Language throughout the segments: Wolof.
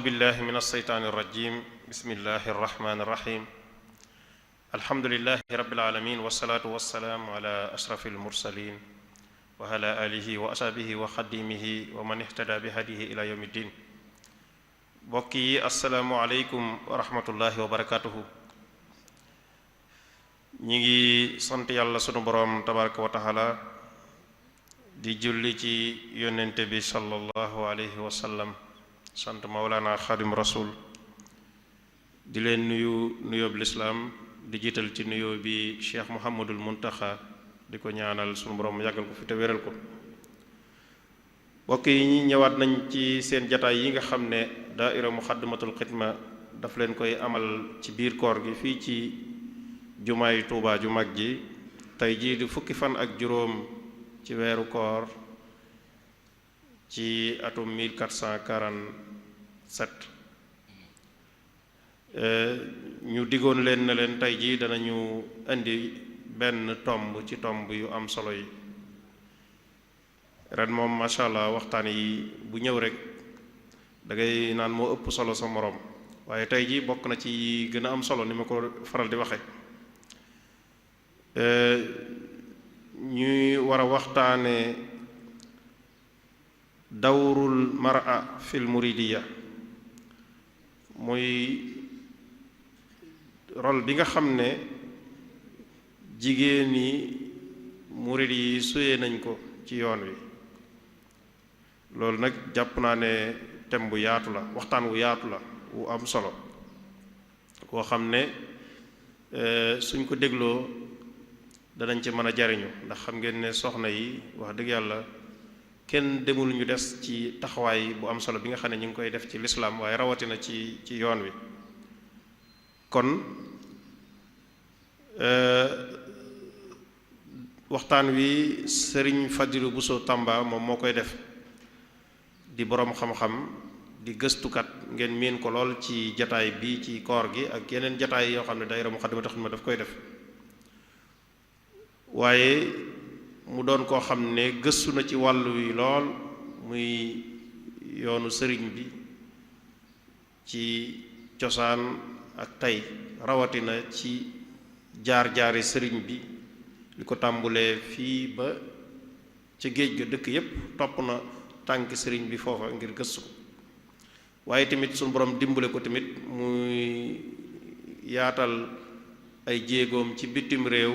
بالله من الشيطان الرجيم بسم الله الرحمن الرحيم الحمد لله رب العالمين والصلاة والسلام على أشرف المرسلين وعلى آله وأصحابه وخديمه ومن اهتدى بهديه إلى يوم الدين بوكي السلام عليكم ورحمة الله وبركاته ñi sant yàlla sunu borom tabaraka wa taala di julli ci yonente bi sallallahu alayhi wa sallam sant Mawlana Xadim Rasul di leen nuyoob lislaam di jiital ci nuyoo bi Cheikh Muhammadul Muntaxa di ko ñaanal sunu borom yàggal ko fi te wéral ko mbokk yi ñi ñëwaat nañ ci seen jataay yi nga xam ne daaira Muxaddamatul Xidma daf leen koy amal ci biir koor gi fii ci jumaay Tuubaa ju mag ji tey jii di fukki fan ak juróom ci weeru koor ci atum 1447 ñu diggoon leen na leen tey jii danañu indi benn tomb ci tomb yu am solo yi ren moom masha Allah waxtaan yi bu ñëw rek da ngay naan moo ëpp solo sa moroom waaye tey jii bokk na ci gën a am solo ni ma ko faral di waxe ñuy war a waxtaane dawrul mar'a fil muridiya muy rôle bi nga xam ne jigéen ñi murid yi suyee nañ ko ci yoon wi loolu nag jàpp naa ne thème bu yaatu la waxtaan wu yaatu la wu am solo koo xam ne suñ ko dégloo danañ ci mën a jariñu ndax xam ngeen ne soxna yi wax dëgg yàlla kenn demul ñu des ci taxawaay bu am solo bi nga xam ne ñu ngi koy def ci lislaam waaye rawatina ci yoon wi kon waxtaan wi sëriñ Fadilu Buso Tamba moom moo koy def di boroom xam-xam di gëstukat ngeen miin ko lool ci jataay bi ci koor gi ak yeneen jataay yoo xam ne daayira Muxaddamatul Xidma daf koy def waaye mu doon koo xam ne gëstu na ci wàllu wi lool muy yoonu sëriñ bi ci cosaan ak tey rawatina ci jaar-jaari sëriñ bi li ko tàmbulee fii ba ca géej ga dëkk yépp topp na tànk sëriñ bi foofa ngir gëstu ko waaye tamit suñu borom dimbale ko tamit muy yaatal ay jéegoom ci bitim réew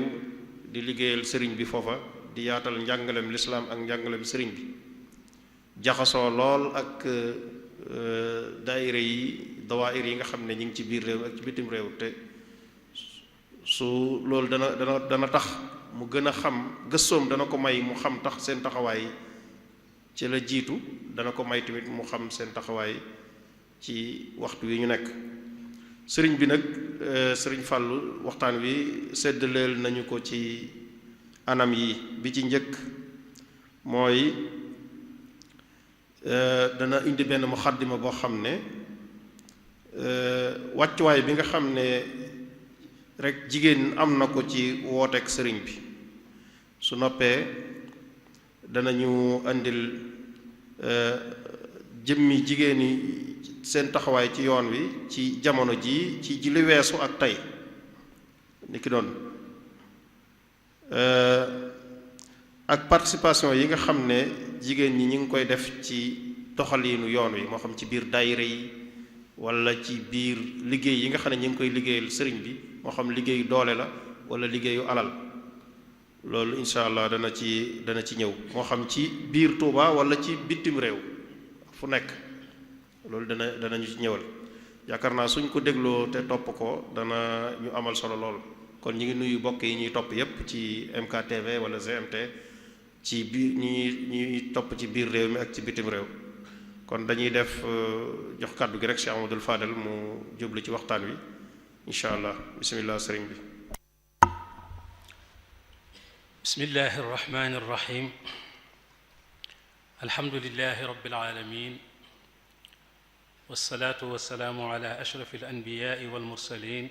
di liggéeyal sëriñ bi foofa di yaatal njàngalem lislaam ak njàngalem sëriñ bi jaxasoo lool ak daayira yi dawaayir yi nga xam ne ñu ngi ci biir réew ak ci bitim réew te su loolu dana tax mu gën a xam gëstoom dana ko may mu xam tax seen taxawaay ci la jiitu dana ko may tamit mu xam seen taxawaay ci waxtu wi ñu nekk sëriñ bi nag sëriñ Fàllu waxtaan wi séddaleel nañu ko ci anam yi bi ci njëkk mooy dana indi benn muxaddima boo xam ne wàccuwaay bi nga xam ne rek jigéen am na ko ci wooteek sëriñ bi su noppee danañu indil jëmmi jigéen yi seen taxawaay ci yoon wi ci jamono ji ci li weesu ak tey ni ki doon ak participation yi nga xam ne jigéen ñi ñu ngi koy def ci doxaliinu yoon wi moo xam ci biir daayira yi wala ci biir liggéey yi nga xam ne ñu ngi koy liggéeyal sëriñ bi moo xam liggéeyu doole la wala liggéeyu alal loolu incha allah dana ci ñëw moo xam ci biir Tuuba wala ci bitim réew fu nekk loolu danañu ci ñëwal yaakaar naa suñ ko dégloo te topp ko dana ñu amal solo lool kon ñu ngi nuyu bokk yi ñuy topp yépp ci MKTV wala GMT ci biir ñuy topp ci biir réew mi ak ci bitim réew kon dañuy def jox kàddu gi rek Cheikh Amadou Fadel mu jublu ci waxtaan wi incha allah bismillah sëriñ bi bismillahi arrahmani arrahim alhamdulillahi rabbil alamin والصلاة والسلام على أشرف الأنبياء والمرسلين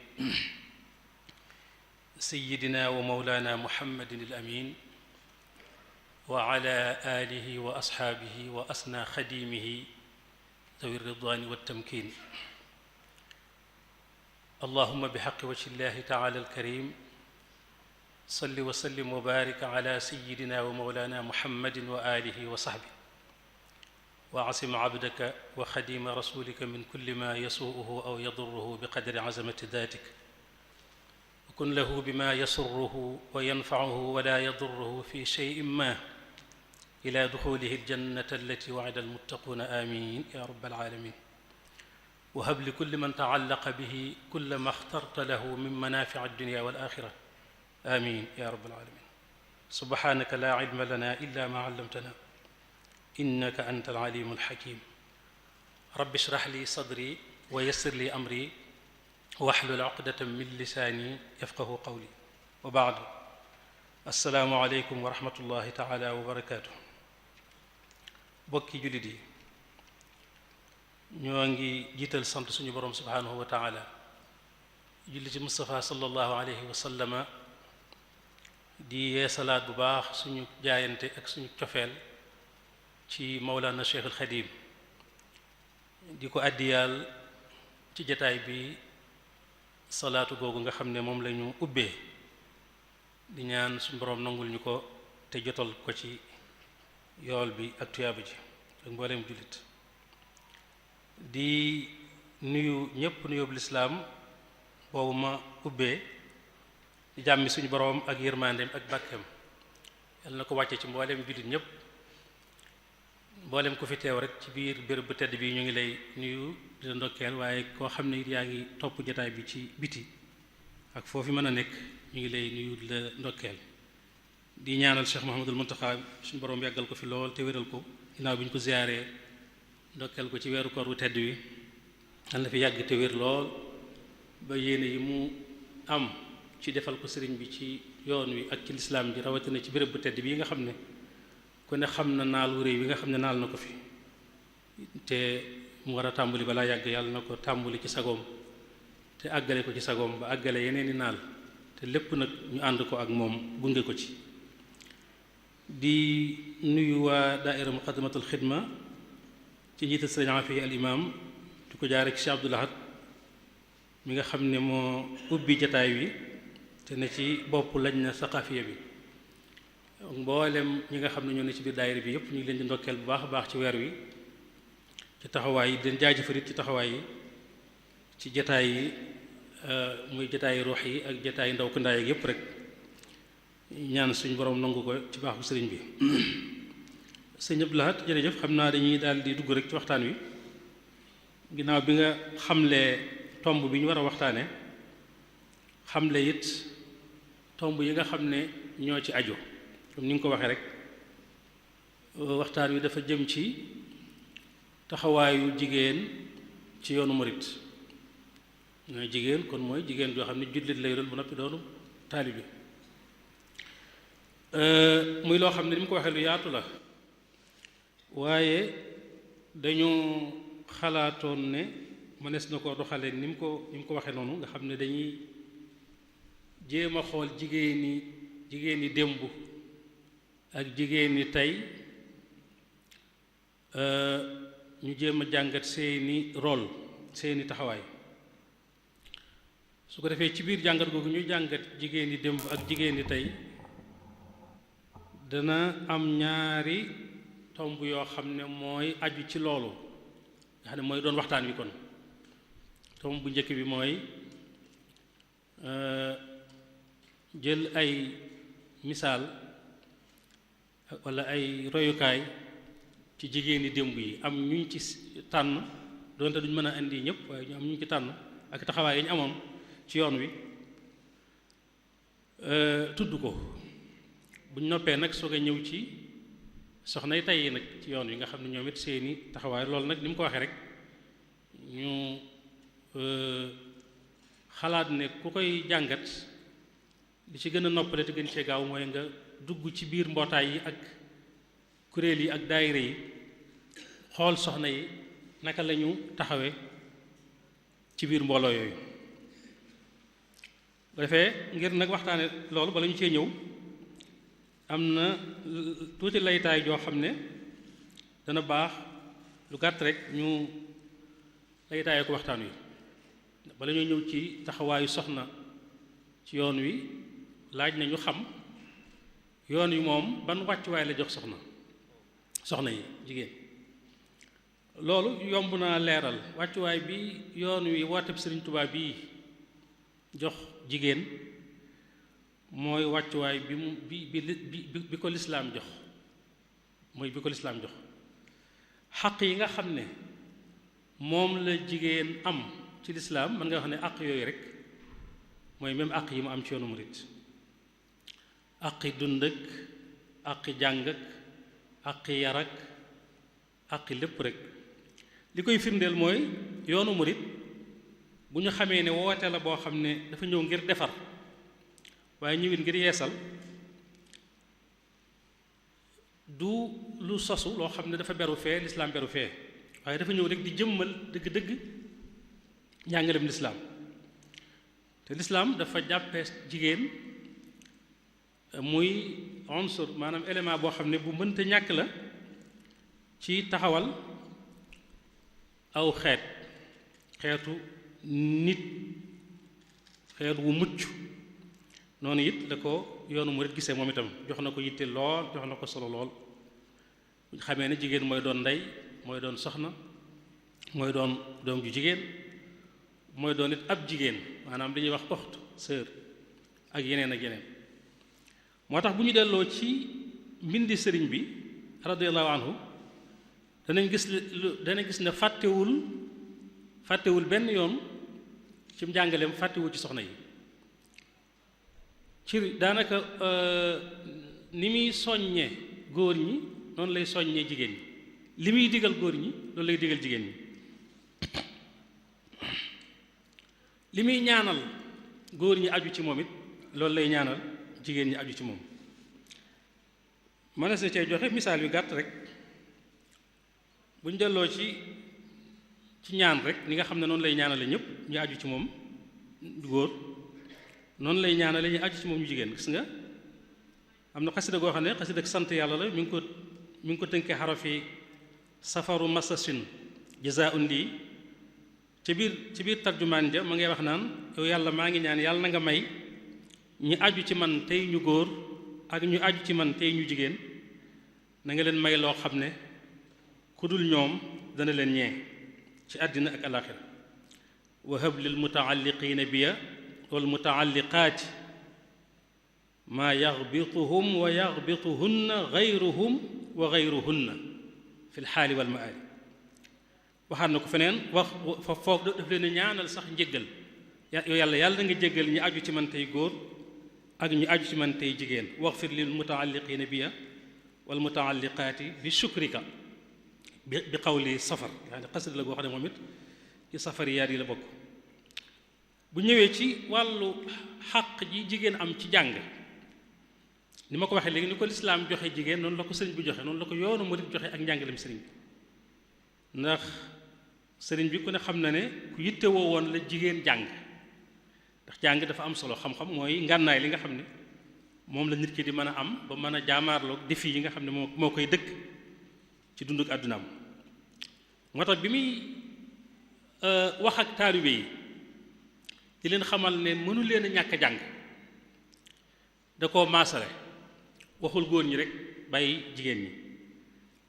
سيدنا ومولانا محمد الأمين وعلى آله وأصحابه وأسنى خديمه ذوي الرضوان والتمكين. اللهم بحق وجه الله تعالى الكريم صل وسلم وبارك على سيدنا ومولانا محمد وآله وصحبه، وعصم عبدك وخديم رسولك من كل ما يسوءه أو يضره بقدر عزمة ذاتك، وكن له بما يسره وينفعه ولا يضره في شيء ما إلى دخوله الجنة التي وعد المتقون آمين يا رب العالمين. وهب لكل من تعلق به كل ما اخترت له من منافع الدنيا والآخرة آمين يا رب العالمين. سبحانك لا علم لنا إلا ما علمتنا إنك أنت العليم الحكيم. رب اشرح لي صدري ويسر لي أمري واحلل عقدة من لساني يفقه قولي. وبعد، السلام عليكم ورحمة الله تعالى وبركاته. bokki jullit yi, ñoo ngi jiital sant suñu borom subhanahu wa taala, julli ci Mustafa sallallahu alayhi wa sallama, di yeesalaat bu baax suñu jaayante ak suñu cofeel ci Mawlana Cheikh al Xadim, di ko àddiyaal ci jataay bi salaatu googu nga xam ne moom la ñu ubbee, di ñaan suñu borom nangul ñu ko te jotal ko ci yool bi ak tuyaaba ji ak mbooleem jullit. di nuyu ñépp nuyoobu lislaam boobu ma ubbee, di jàmmi suñu boroom ak yërmandeem ak bàkkeem yàlla na ko wàcce ci mbooleem jullit ñépp. mbooleem ku fi teew rek ci biir béréb bu tedd bi ñu ngi lay nuyu di la ndokkeel, waaye koo xam ne it yaa ngi topp jataay bi ci biti ak foofu mën a nekk ñu ngi lay nuyu di la ndokkeel. di ñaanal Cheikh Mouhamadul Muntaxa suñu borom yàggal ko fi lool te wéral ko, ginnaaw bi ñu ko ziyaaree ndokkeel ko ci weeru koor wu tedd wi, yal na fi yàgg te wér lool ba yéene yi mu am ci defal ko sëriñ bi ci yoon wi ak ci lislaam bi, rawatina ci béréb bu tedd bi nga xam ne ku ne xam na naal wu réy wi nga xam ne naal na ko fi te mu war a tàmbali balaa yàgg, yàlla na ko tàmbali ci sagoom te àggale ko ci sagoom ba àggale yeneen i naal, te lépp nag ñu ànd ko ak moom gunge ko ci. di nuyu waa daaira muqaddamatul xidma ci njiital sëriñ Afi al imam, di ko jaare ci Cheikh Abdoul Ahad mi nga xam ne moo ubbi jataay wi te ne ci bopp lañ na saqaafiya bi. mboolem ñi nga xam ne ñoo ne ci biir daayira bi yëpp ñu ngi leen di ndokkeel bu baax a baax ci weer wi, ci taxawaay yi, di leen jaajëfal it ci taxawaay yi ci jataay yi, muy jataay ruux yi ak jataay ndaw ko ndaay ak yëpp rek. ñaan suñu borom nangu ko ci baax bu sëriñ bi. sëñ Abdou Lahad jërëjëf, xam naa dañuy daal di dugg rek ci waxtaan wi, ginnaaw bi nga xamlee tomb bi ñu war a waxtaane, xamle it tomb yi nga xam ne ñoo ci aju. comme ni nga ko waxee rek, waxtaan wi dafa jëm ci taxawaayu jigéen ci yoonu murit. mooy jigéen, kon mooy jigéen joo xam ne jullit lay doon bu noppi doonu taalibe. muy loo xam ne ni mu ko waxee lu yaatu la, waaye dañu xalaatoon ne mënees na ko doxalee ni mu ko waxee noonu, nga xam ne dañuy jéem a xool jigéen ñi démb ak jigéen ñi tey, ñu jéem a jàngat seeni rôle, seeni taxawaay. su ko defee ci biir jàngat googu ñuy jàngat jigéen ñi démb ak jigéen ñi tey, dana am ñaari tomb yoo xam ne mooy aju ci loolu, nga xam ne mooy doon waxtaan wi. kon tomb bu njëkk bi mooy jël ay misaal walla ay royukaay ci jigéeni démb yi, am ñu ci tànn, doonte duñ mën a indi ñëpp, waaye ñu am ñu ci tànn ak taxawaay yi ñu amoon ci yoon wi, tudd ko. bu ñu noppee nag soog a ñëw ci soxnay tey yi nag ci yoon wi nga xam ne ñoom it seeni taxawaay. loolu nag ni mu ko waxee rek, ñu xalaat ne ku koy jàngat li ci gën a noppale te gën cee gaaw mooy nga dugg ci biir mbootaay yi ak kuréel yi ak daayira yi, xool soxna yi naka lañu taxawe ci biir mbooloo yooyu. bu defee ngir nag waxtaane loolu bala ñu cee ñëw, am na tuuti laytaay joo xam ne dana baax lu gàtt rek ñu lay taayee ko waxtaan wi bala ñoo ñëw ci taxawaayu soxna ci yoon wi laaj na ñu xam yoon wi moom ban wàccuwaay la jox soxna yi jigéen loolu yomb naa leeral wàccuwaay bi yoon wi wooteb Sëriñ Tuubaa bii jox jigéen mooy wàccuwaay bi mu bi ko lislaam jox mooy bi ko lislaam jox xaq yi nga xam ne moom la jigéen am ci lislaam mën nga wax ne àq yooyu rek mooy même àq yi mu am ci yoonu murit àqi dund ak àqi jàng ak àqi yar ak àqi lépp rek li koy firndeel mooy yoonu murit bu ñu xamee ne woote la boo xam ne dafa ñëw ngir defar waaye ñëwit ngir yeesal du lu sosu loo xam ne dafa beru fee lislaam beru fee waaye dafa ñëw rek di jëmmal dëgg-dëgg njàngalem lislaam te lislaam dafa jàppee jigéen muy unsur maanaam élément boo xam ne bu mënta ñàkk la ci taxawal aw xeetu nit xeet wu mucc noonu it la ko yoonu murit gisee moom itam jox na ko yitte lool jox na ko solo lool bu xamee ne jigéen mooy doon ndey mooy doon soxna mooy doon doom ju jigéen mooy doon it ab jigéen maanaam dañuy wax oxt sœur ak yeneen ak yeneen moo tax bu ñu delloo ci mbindi sëriñ bi radiyallahu anhu danañ gis ne fàttewul benn yoon ci njàngaleem fàttewul ci soxna yi ci daanaka ni muy soññee góor ñi noonu lay soññee jigéen ñi li muy digal góor ñi loolu lay digal jigéen ñi li muy ñaanal góor ñi aju ci moom it loolu lay ñaanal jigéen ñi aju ci moom mënees na cee joxe misaal yu gàtt rek bu ñu delloo ci ñaan rek ni nga xam ne noonu lay ñaanale ñëpp ñu aju ci moom góor noonu lay ñaanale ñu aju ci moom ñu jigéen gis nga am na xasida goo xam ne xasida ak sant yàlla la mi ngi ko tënkee xarafi safaru masasin jazaa'un lii ci biir tarjumaan ja ma ngay wax naan yow yàlla maa ngi ñaan yàlla na nga may ñi aju ci man tey ñu góor ak ñu aju ci man tey ñu jigéen na nga leen may loo xam ne ku dul ñoom dana leen ñee ci àddina ak alaxira wa hab lil mutaalliqiina biya wal mutaalliqaati maa yaxbituhum wa yaxbituhunna gayruhum wa gayruhunna fi lxaali wal maali waxaat na ko feneen wax fa foog daf leen ñaanal sax njéggal yow yàlla na nga jéggal ñu aju ci man tey góor ak ñu aju ci man tey jigéen waxfir lil mutaalliqiina biya wal mutaalliqaati bi shukrika bi qawli safar yaani xasida la goo xam ne moom it ci safariyaat yi la bokk bu ñëwee ci wàllu xàq ji jigéen am ci jàng ni ma ko waxee léegi ni ko lislaam joxe jigéen noonu la ko sëriñ bi joxe noonu la ko yoonu murit joxe ak njàngalem sëriñ bi ndax sëriñ bi ku ne xam na ne ku yittewoo woon la jigéen jàng ndax jàng dafa am solo xam-xam mooy ngànnaay li nga xam ne moom la nit ki di mën a am ba mën a jaamaarloog défi yi nga xam ne moo koy dëkk ci dunduk àddunaam moo tax bi muy wax ak taalibe yi di leen xamal ne mënu leen a ñàkk a jàng da koo maasale waxul góor ñi rek bàyyi jigéen ñi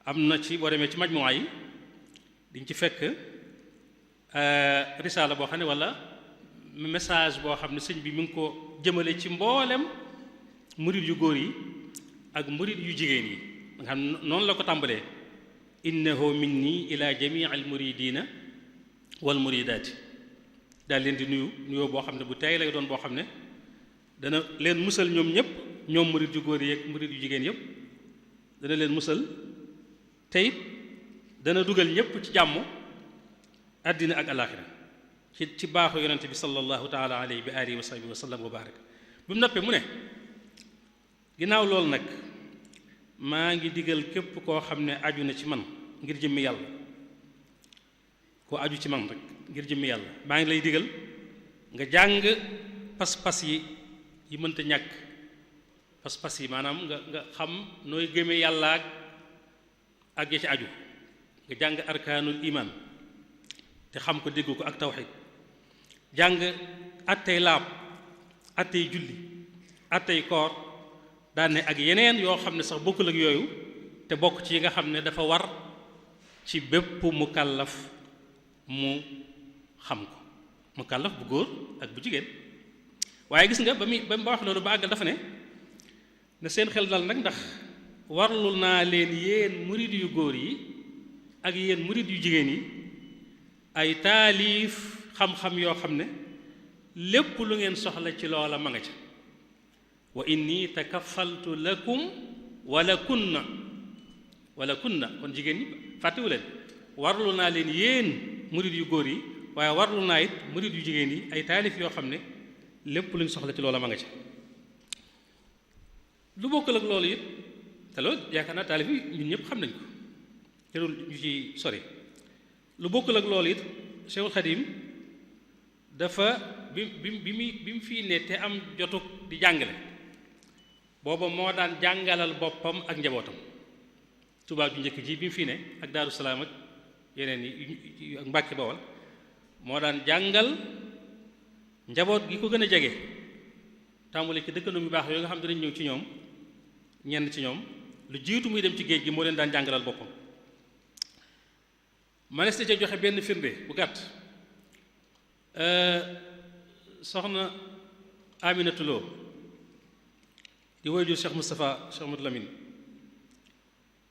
am na ci boo demee ci majmuwa yi diñ ci fekk risaala boo xam ne walla message boo xam ne sëñ bi mi ngi ko jëmale ci mboolem murid yu góor yi ak murid yu jigéen yi nga xam noonu la ko tàmbalee innahu minni ila jamii al muridina wal muridaati daal leen di nuyoo boo xam ne bu tey lay doon boo xam ne dana leen musal ñoom ñëpp ñoom murid yu góor yi ak murid yu jigéen yëpp dana leen musal tey dana dugal ñëpp ci jàmm àddina ak alaaxira ci baaxu yonente bi sallallahu taala alayhi bi alihi wa sahbihi wa sallam wa barak bi mu noppee mu ne ginnaaw loolu nag maa ngi digal képp koo xam ne aju na ci man ngir jëmmi yàlla koo aju ci man rek ngir jëmmi yàlla maa ngi lay digal nga jàng pas-pas yi mënta ñàkk pas-pas yi maanaam nga xam nooy gëmee yàlla ak ya ci aju nga jàng arkaanul iman te xam ko dégg ko ak tawxiid jàng attey laab attey julli attey koor daan ne ak yeneen yoo xam ne sax bokkul ak yooyu te bokk ci yi nga xam ne dafa war ci bépp mukallaf mu xam ko mukallaf bu góor ak bu jigéen waaye gis nga ba mu wax loolu ba àggal dafa ne seen xel dal nag ndax warlul naa leen yéen murid yu góor yi ak yéen murid yu jigéen yi ay taalif xam-xam yoo xam ne lépp lu ngeen soxla ci loola ma nga ca wa inni takafaltu lakum wala kunna kon jigéen ñi fàttewu leen warlu naa leen yéen murid yu góor yi waaye warlu naa it murid yu jigéen yi ay taalif yoo xam ne lépp lu ñu soxla ci loola ma nga ca lu bokkul ak loolu it te loolu yaakaar naa taalif yi ñun ñëpp xam nañ ko jarul ñu ci sori lu bokkul ak loolu it Cheikhul Khadim dafa bi mu fii ne te am jotuk di jàngale booba moo daan jàngalal boppam ak njabootam Tuubaa ju njëkk ji bi mu fii ne ak Daaru Salaam ak yeneen yi ak Mbàkke Bawol moo daan jàngal njaboot gi ko gën a jege tàmbali ci dëkkandoo yu baax yooyu nga xam dinañ ñëw ci ñoom ñenn ci ñoom lu jiitu muy dem ci géej gi moo leen daan jàngalal boppam manes na ca joxe benn firnde bu gàtt soxna Aminatu Lo di waajur Cheikh Moustapha Cheikh Ahmadou Lamine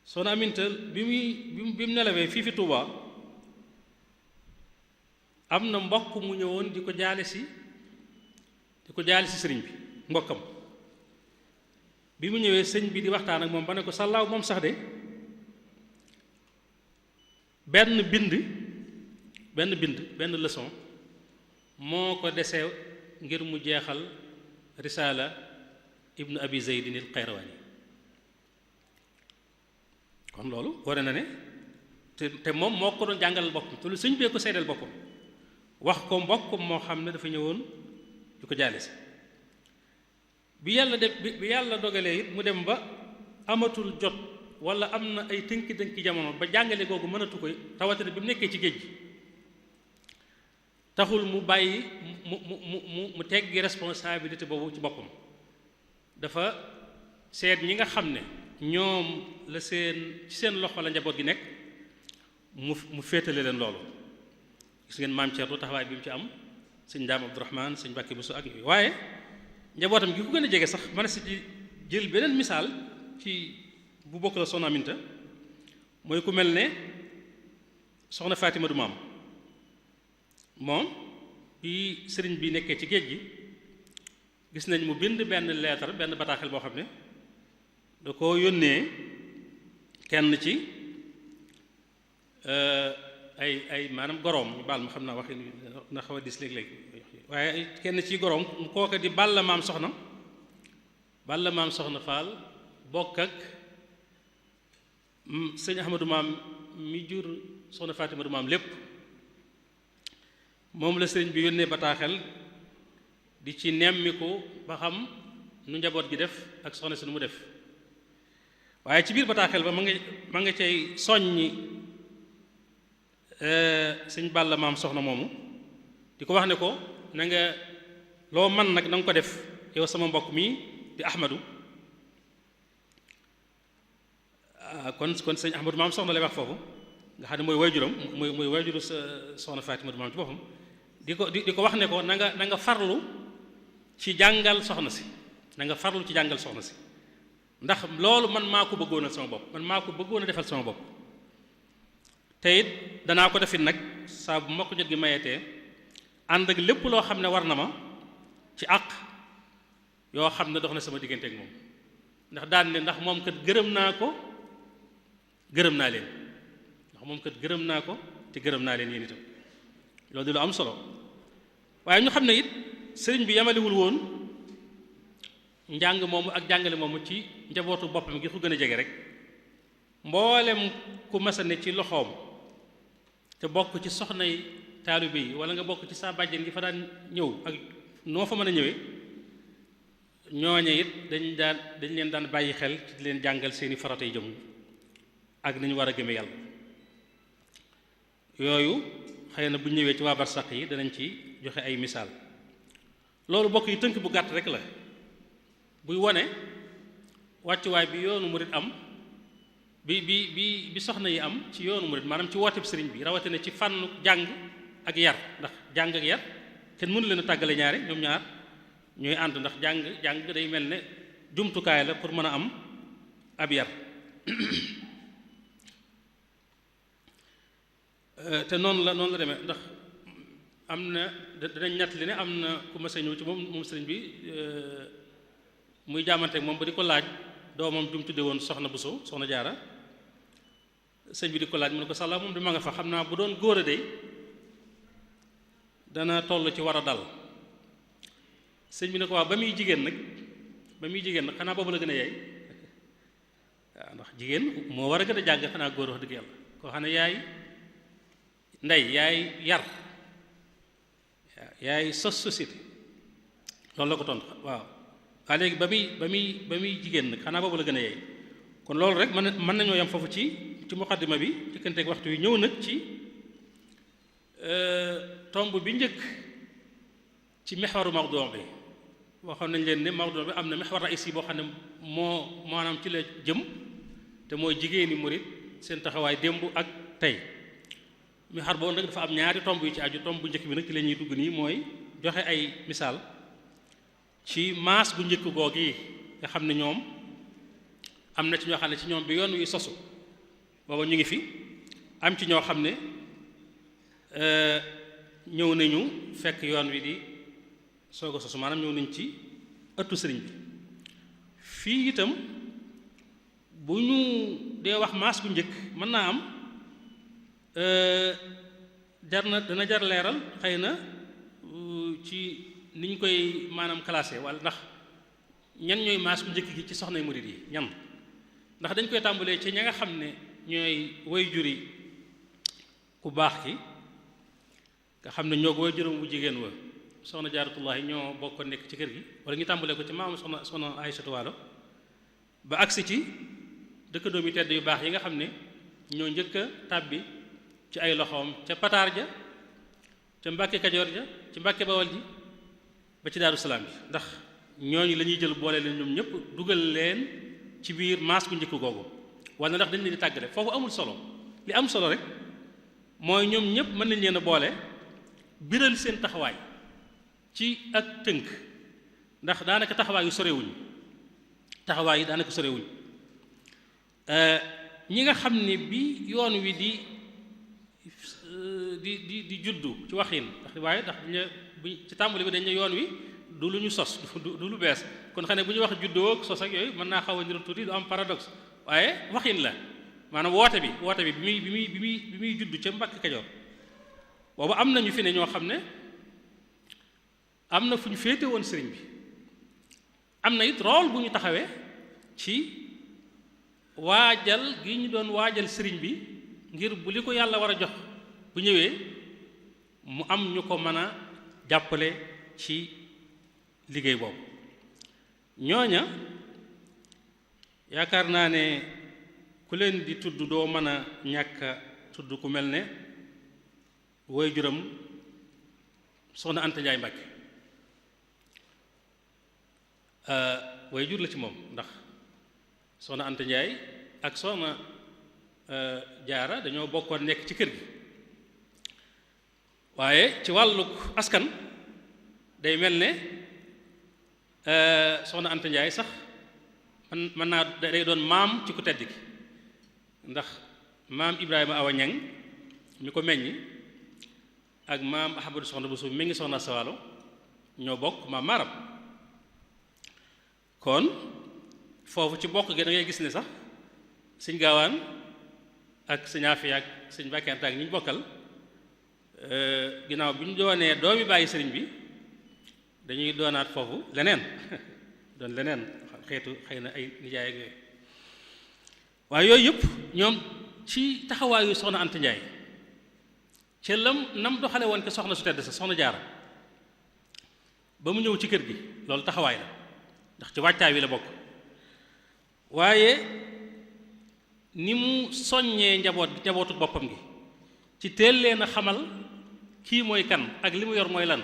soxna Aminta bi mu nelawee fii fi Touba am na mbokk mu ñëwoon di ko jaale si sëriñ bi mbokkam bi mu ñëwee sëñ bi di waxtaan ak moom ba ne ko sàllaaw moom sax de benn leçon moo ko desee ngir mu jeexal risaala ibnu abi zeydin il qayrawaani kon loolu ware na ne te moom moo ko doon jàngalal boppam te lu sëñ bee ko seedeel boppam wax ko mbokkam moo xam ne dafa ñëwoon di ko jaale si bi yàlla dogalee it mu dem ba amatul jot wala am na ay tënki-tënki jamono ba jàngale googu mënatu koy rawatina bi mu nekkee ci géej gi taxul mu bàyyi mu teggi responsabilité boobu ci boppam dafa seet ñi nga xam ne ñoom la ci seen loxo la njaboot gi nekk mu féetale leen loolu gis ngeen maam Thierno taxawaay bi mu ci am sëñ Ndaam Abdourahman sëñ Mbàkke Buso ak yooyu waaye njabootam gi ku gën a jege sax mën a si jël beneen misaal ci bu bokk la soxna Aminta mooy ku mel ne soxna Fatima du maam moom bi sëriñ bi nekkee ci géej gi gis nañ mu bind benn leetar benn bataaxel boo xam ne da ko yónnee kenn ci ay maanaam goroom ñu baal ma xam naa waxi na xaw a dis léeg-léeg waaye kenn ci goroom kooka di Balla maam soxna Faal bokk ak sëñ Ahmadou maam mi jur soxna Fatima du maam lépp moom la sëriñ bi yónnee bataaxel di ci nemmiku ba xam nu njaboot gi def ak soxna si nu mu def waaye ci biir bataaxel ba ma nga cay soññi sëñ Balla maam soxna moomu di ko wax ne ko na nga loo man nag na nga ko def yow sama mbokk mi di Ahmadou kon sëñ Ahmadou maam soxna lay wax foofu nga xam ne mooy waajuram mooy waajuru soxna Fatima du maam ci boppam di ko wax ne ko na nga farlu ci jàngal soxna si na nga farlu ci jàngal soxna si ndax loolu man maa ko bëggoon a sama bopp man maa ko bëggoon a defal sama bopp te it danaa ko defit nag saa bu ma ko jot gi mayetee ànd ak lépp loo xam ne war na ma ci àq yoo xam ne dox na sama diggante ak moom ndax daan ne ndax moom kat gërëm naa ko gërëm naa leen ndax moom kat gërëm naa ko te gërëm naa leen yéen itam loolu di lu am solo waaye ñu xam ne it sëriñ bi yamalewul woon njàng moomu ak jàngale moomu ci njabootu boppam gi ko gën a jege rek mboolem ku masa ne ci loxoom te bokk ci soxnay taalibe yi wala nga bokk ci saa bàjjen gi fa daan ñëw ak noo fa mën a ñëwee ñooñe it dañ leen daan bàyyi xel ci di leen jàngal seeni farata yi jëm ak nañu war a gëme yàlla yooyu xëy na bu ñëwee ci waa barsàq yi danañ ci joxe ay misaal loolu bokk yi tënk bu gàtt rek la buy wone wàccuwaay bi yoonu murit am bi soxna yi am ci yoonu murit maanaam ci wooteb sëriñ bi rawatina ci fànnu jàng ak yar ndax jàng ak yar kenn mënu leen a tàggale ñaari ñoom ñaar ñooy ànd ndax jàng day mel ne jumtukaay la pour mën a am ab yar te noonu la demee ndax am na danañ ñett li ne am na ku ma sa ñëw ci moom sëriñ bi muy jaamanteeg moom ba di ko laaj doomam jum tudde woon soxna Buso soxna Jaara sëñ bi di ko laaj mu ne ko sàlla moom di ma nga fa xam naa bu doon góor a dey dana toll ci war a dal sëñ bi ne ko waaw ba muy jigéen nag xanaa boobu la gën a yeey waaw ndax jigéen moo war a gën a jàng xanaa góor wax dëgg yàlla koo xam ne yaay ndey yaay yar yaay sos société loolu la ko tontu waaw waa léegi ba muy jigéen nag xanaa boobu la gën a yeey kon loolu rek mën nañoo yam foofu ci muqaddima bi jëkkanteeg waxtu wi ñëw nag ci tomb bi njëkk ci mexwaru mawdu bi waxoon nañ leen ne mawdu bi am na mexwar raïsi boo xam ne moo maanaam ci la jëm te mooy jigéeni murit seen taxawaay démb ak tey mexwar boobu nag dafa am ñaari tomb yu ci aju tomb bu njëkk bi nag ci la ñuy dugg nii mooy joxe ay misaal ci maas gu njëkk goog yi nga xam ne ñoom am na ci ñoo xam ne ci ñoom bi yoon wi sosu booba ñu ngi fi am ci ñoo xam ne ñëw nañu fekk yoon wi di soog a sosu maanaam ñëw nañ ci ëttu sëriñ bi fii itam bu ñu dee wax maas gu njëkk mën naa am dana jar leeral xëy na ci ni ñu koy maanaam classé wala ndax ñan ñooy maas gu njëkk gi ci soxnay murid yi ñan ndax dañ koy tàmbalee ci ña nga xam ne ñooy way juri ku baax ki nga xam ne ñoo ko way juróom bu jigéen wa soxna jaaratullahi ñoo bokk nekk ci kër gi wala ñu tàmbalee ko ci maam soxna Aysatu Waalo ba agsi ci dëkk doom yi tedd yu baax yi nga xam ne ñoo njëkk a tàbbi ci ay loxoom ca Pataar ja ca Mbàkke Kajoor ja ci Mbàkke Bawol ji ba ci Daaru Salaam bi ndax ñooñu la ñuy jël boole leen ñoom ñëpp dugal leen ci biir maas gu njëkk googu wala ndax dañ leen di tàggale foofu amul solo li am solo rek mooy ñoom ñëpp mën nañ leen a boole biral seen taxawaay ci ak tënk ndax daanaka taxawaay yu sorewuñ ñi nga xam ne bi yoon wi di juddu ci waxin waaye ndax ci tàmbali bi dañ ne yoon wi du lu ñu sos du lu bees kon xam ne bu ñu wax juddoo ak sos ak yooyu mën naa xaw a niru tuuti du am paradoxe waaye waxin la maanaam woote bi bi muy juddu ca Mbàkke Kajoor boobu am na ñu fi ne ñoo xam ne am na fu ñu féete woon sëriñ bi am na it rôle bu ñu taxawee ci waajal gi ñu doon waajal sëriñ bi ngir bu li ko yàlla war a jox bu ñëwee mu am ñu ko mën a jàppale ci liggéey boobu ñooña yaakaar naa ne ku leen di tudd doo mën a ñàkk a tudd ku mel ne woy juram soxna Anta Njaay Mbàkke woy jur la ci moom ndax soxna Anta Njaay ak soxna Jaara dañoo bokkoon nekk ci kër gi waaye ci wàlluk askan day mel ne soxna Anta Njaay sax mën naa day doon maam ci ku tedd gi ndax maam Ibrahima Awa Ñang mi ko meññi ak maam Ahmadu soxna Buso mi ngi soxna Sawalo ñoo bokk maam Maaram kon foofu ci bokk gi da ngay gis ne sax sëñ Gaawaan ak sëñ Afiya ak sëñ Mbàkke Anta ak ñi ñu bokkal ginnaaw bi ñu doonee doomi bàyyi sëriñ bi dañuy doonaat foofu leneen doon leneen xeetu xëy na ay nijaay ak yooyu waaye yooyu yëpp ñoom ci taxawaayu soxna Anta Njaay ca nam doxale woon ke soxna su tedd sa soxna Jaara ba mu ñëw ci kër gi loolu taxawaay la ndax ci wàccaay wi la bokk waaye ni mu soññee njabootu boppam gi ci teel leen a xamal kii mooy kan ak li mu yor mooy lan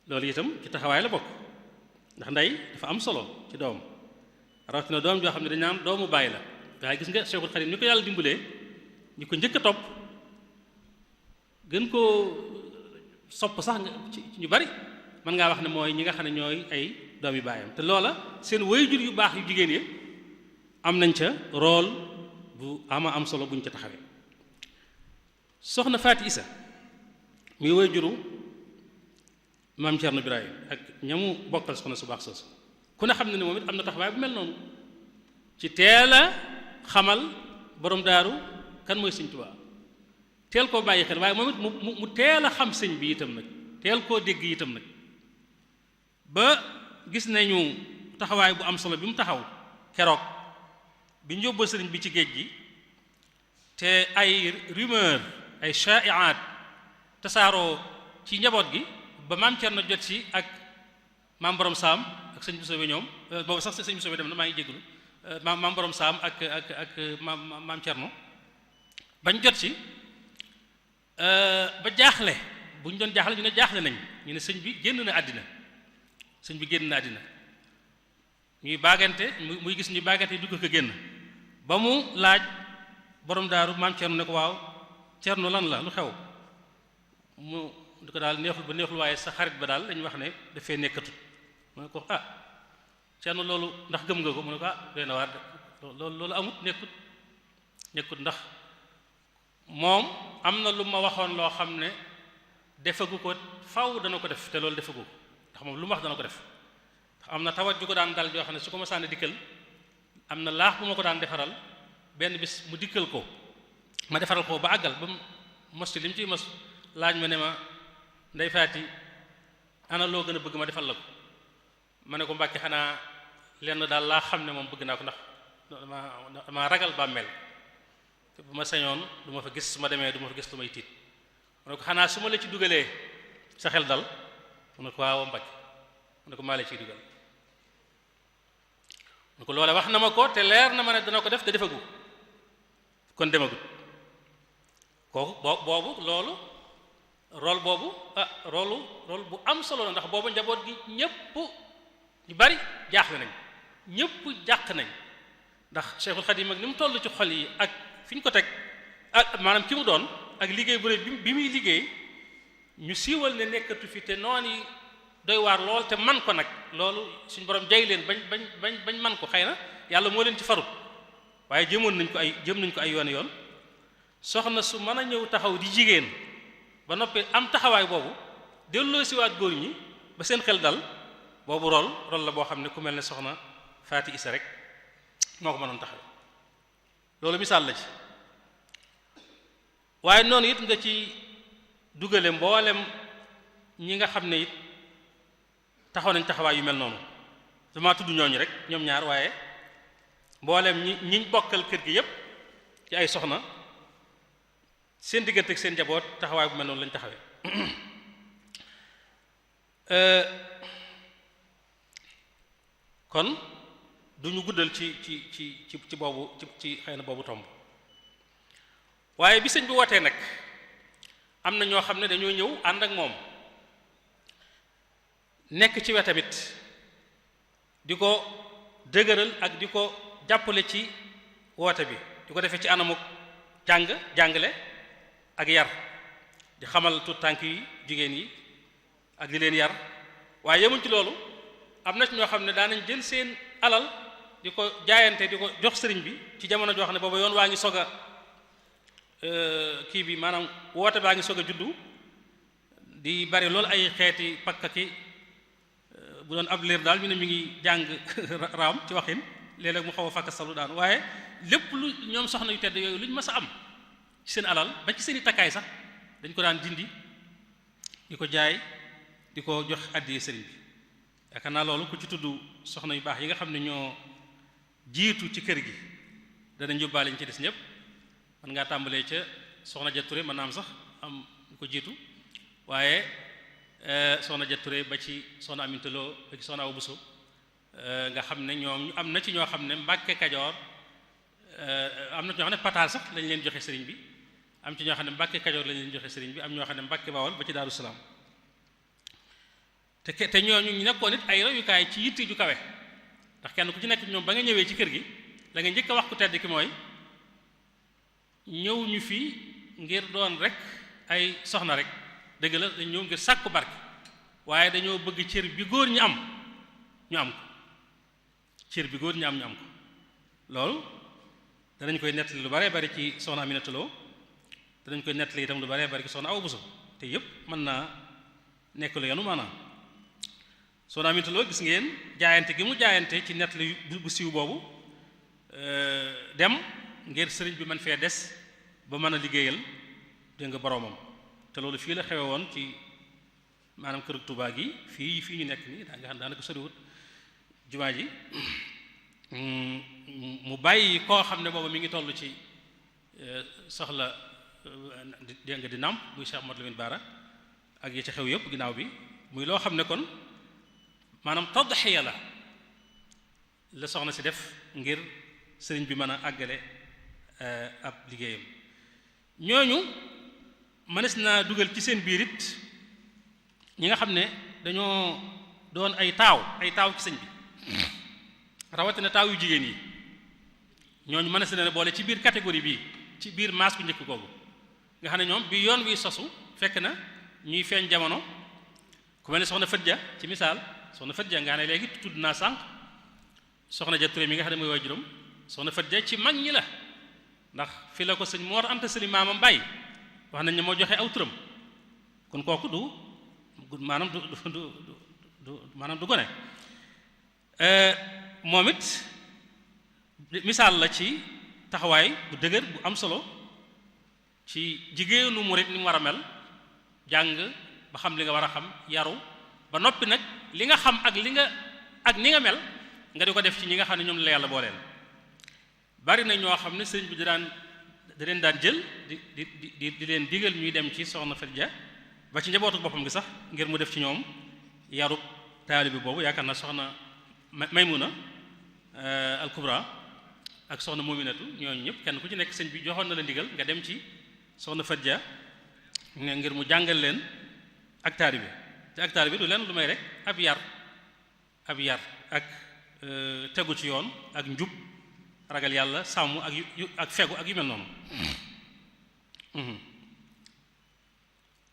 loolu itam ci taxawaay la bokk ndax ndey dafa am solo ci doom rawatina doom joo xam ne dañ naan doomu bàyyi la waaye gis nga Cheikhul Khadim ni ko yàlla dimbalee ñu ko njëkk a topp gën koo sopp sax nga ci ñu bari mën ngaa wax ne mooy ñi nga xam ne ñooy ay doomi baayam te loola seen waajur yu baax yu jigéen yi am nañ ca rôle bu ama am solo buñ ca taxawee soxna Faati Isa muy waajuru maam Cerno Birahim ak ñamu bokkal soxna su baax soosu ku ne xam ne ne moom it am na taxawaay bu mel noonu ci teel a xamal borom daaru kan mooy Sëñ Tuubaa teel koo bàyyi xel waaye moom it mu teel a xam sëñ bi itam nag teel koo dégg itam nag ba gis nañu taxawaay bu am solo bi mu taxaw keroog bi ñu yóbboo sëriñ bi ci géej gi te ay rumeur ay shai'at tasaaroo ci njaboot gi ba maam Cerno jot si ak maam borom saam ak sëñ Bousso bi ñoom boobu sax sëñ Bousso bi dem na maa ngi jégalu maam borom saam ak maam Cerno bañ jot si ba jaaxle bu ñu doon jaaxle ñu ne jaaxle nañ ñu ne sëñ bi génn na àddina sëñ bi génn na àddina ñuy baagante muy gis ñuy baagante dugg ko génn ba mu laaj borom daaru maam Cerno ne ko waaw Cerno lan la lu xew mu di ko daal neexul ba neexul waaye sa xarit ba daal dañu wax ne dafay nekkatut mu ne ko ah Cerno loolu ndax gëm nga ko mu ne ko ah doy na waar loolu amut nekkut ndax moom am na lu ma waxoon loo xam ne defagu ko faw dana ko def te loolu defagu ko ndax moom lu mu wax dana ko def ndax am na tawat ju ko daan dal joo xam ne su ko ma sànni dikkal am na laax bu ma ko daan defaral benn bis mu dikkal ko ma defaral ko ba àggal ba mu mos ci li mu ciy mos laaj ma ne ma ndey faati ana loo gën a bëgg ma defal la ko ma ne ko Mbàkke xanaa lenn daal laa xam ne moom bëgg naa ko ndax dama ragal bàmmeel te bu ma sañoon du ma fa gis su ma demee du ma fa gis lu may tiit mu ne ko xanaa su ma la ci dugalee sa xel dal mu ne ko waaw Mbàkke mu ne ko maa la ciy dugal mu ne ko loole wax na ma ko te leer na ma ne dana ko def te defagu kon demagut kooku boobu loolu rôle boobu rôle bu am solo la ndax boobu njaboot gi ñépp ñu bari jaaxle nañ ñépp jàq nañ ndax Cheikhul Khadim ak ni mu toll ci xol yi ak fi ñu ko teg ak maanaam ki mu doon ak liggéey bu rëy bi muy liggéey ñu siiwal ne nekkatu fi te noon yi doy waar lool te man ko nag loolu suñu borom jay leen bañ man ko xëy na yàlla moo leen ci farut waaye jëm nañ ko ay yoon soxna su mën a ñëw taxaw di jigéen ba noppi am taxawaay boobu delloo siwaat góor ñi ba seen xel dal boobu rôle la boo xam ne ku mel ne soxna Faati Isa rek moo ko mënoon taxaw loolu misaal la ci waaye noonu it nga ci dugale mboolem ñi nga xam ne it taxaw nañ taxawaay yu mel noonu dama tudd ñooñu rek ñoom ñaar waaye mboolem ñiñ bokkal kër gi yépp ci ay soxna seen diggante ak seen njaboot taxawaay bu mel noonu lañ taxawee kon duñu guddal ci boobu ci xëy na boobu tomb waaye bi sëñ bi wootee nag am na ñoo xam ne dañoo ñëw ànd ak moom nekk ci wetamit di ko dëgëral ak di ko jàppale ci woote bi di ko defee ci anamuk jàngale ak yar di xamal tuut tànk yi jigéen yi ak di leen yar waaye yemuñ ci loolu am na ci ñoo xam ne daanañ jël seen alal di ko jaayante di ko jox sëriñ bi ci jamono joo xam ne booba yoon waa ngi sog a kii bi maanaam woote baa ngi sog a juddu di bari loolu ay xeeti pakka ki bu doon ab liir daal ñu ne mi ngi jàng raam ci waxin léeg-léeg mu xaw a fakka salu daan waaye lépp lu ñoom soxna yu tedd yooyu lu ñu mës a am ci seen alal ba ci seeni takkaay sax dañ ko daan dindi di ko jaay di ko jox àddiyee sëriñ bi yaakaar naa loolu ku ci tudd soxna yu baax yi nga xam ne ñoo jiitu ci kër gi danañ yóbbaale ñu ci des ñëpp mën ngaa tàmbalee ca soxna Ja Ture mën naa am sax am ñu ko jiitu waaye soxna Ja Ture ba ci soxna Aminta Lo ba ci soxna Awa Buso nga xam ne ñoom am na ci ñoo xam ne Mbàkke Kajoor am na ci ñoo xam ne pataal sax lañ leen joxe sëriñ bi am ci ñoo xam ne Mbàkke Kajoor lañ leen joxe sëriñ bi am ñoo xam ne Mbàkke Bawol ba ci Daaru Salaam te ñooñu ñu nekkoon it ay royukaay ci yitte ju kawe ndax kenn ku ci nekk ñoom ba nga ñëwee ci kër gi la nga njëkk a wax ku tedd ki mooy ñëw ñu fii ngir doon rek ay soxna rek dëgg la dañ ñëw ngir sàkku barke waaye dañoo bëgg cër bi góor ñi am ñu am ko cër bi góor ñi am ñu am ko loolu danañ koy nettali lu baree bari ci soxna Aminata Lo danañ koy nettali itam lu baree bari ci soxna Awa Bousso te yëpp mën naa nekk lu yanu maanaam soxna Aminata Lo gis ngeen jaayante gi mu jaayante ci nettali bu siiw boobu dem ngir sëriñ bi mën fee des ba mën a liggéeyal dégg nga boroomam te loolu fii la xewe woon ci maanaam kër Tuubaa gi fii ñu nekk nii daa nga xam daanaka soriwut jumaa ji mu bàyyi koo xam ne booba mi ngi toll ci soxla dégg nga di nàmp muy Cheikh Modou Lamine Bara ak yi ci xew yëpp ginnaaw bi muy loo xam ne kon maanaam tadxiya la soxna si def ngir sëriñ bi mën a àggale ab liggéeyam ñooñu mënees naa dugal ci seen biir it ñi nga xam ne dañoo doon ay taaw ci sëñ bi rawatina taaw yu jigéen yi ñooñu mënees na ne boole ci biir catégorie bii ci biir maas bu njëkk googu nga xam ne ñoom bi yoon wi sosu fekk na ñuy feeñ jamono ku mel ne soxna Fët Ja ci misaal soxna Fët Ja nga xam ne léegi tudd naa sànq soxna Ja Ture mi nga xam ne mooy waajuram soxna Fët Ja ci mag ñi la ndax fi la ko sëñ Mor Anta Sali maamam bàyyi wax nañ ne moo joxe aw turam kon kooku du maanaam du maanaam du gone moom it misaal la ci taxawaay bu dëgër bu am solo ci jigéenu murit ni mu war a mel jàng ba xam li nga war a xam yaru ba noppi nag li nga xam ak ni nga mel nga di ko def ci ñi nga xam ne ñoom la yàlla booleel bari na ñoo xam ne sëriñ bi da leen daan jël di leen digal ñuy dem ci soxna Fat Ja ba ci njabootu boppam gi sax ngir mu def ci ñoom yarub taalibi boobu yaakaar na soxna Maymuna al Kubra ak soxna Muminatu ñooñu ñëpp kenn ku ci nekk sëñ bi joxoon na la ndigal nga dem ci soxna Fat Ja ngir mu jàngal leen ak taalibi te ak taalibi du leen lu may rek ab yar ak tegu ci yoon ak njub ragal yàlla sàmm ak fegu ak yu mel noonu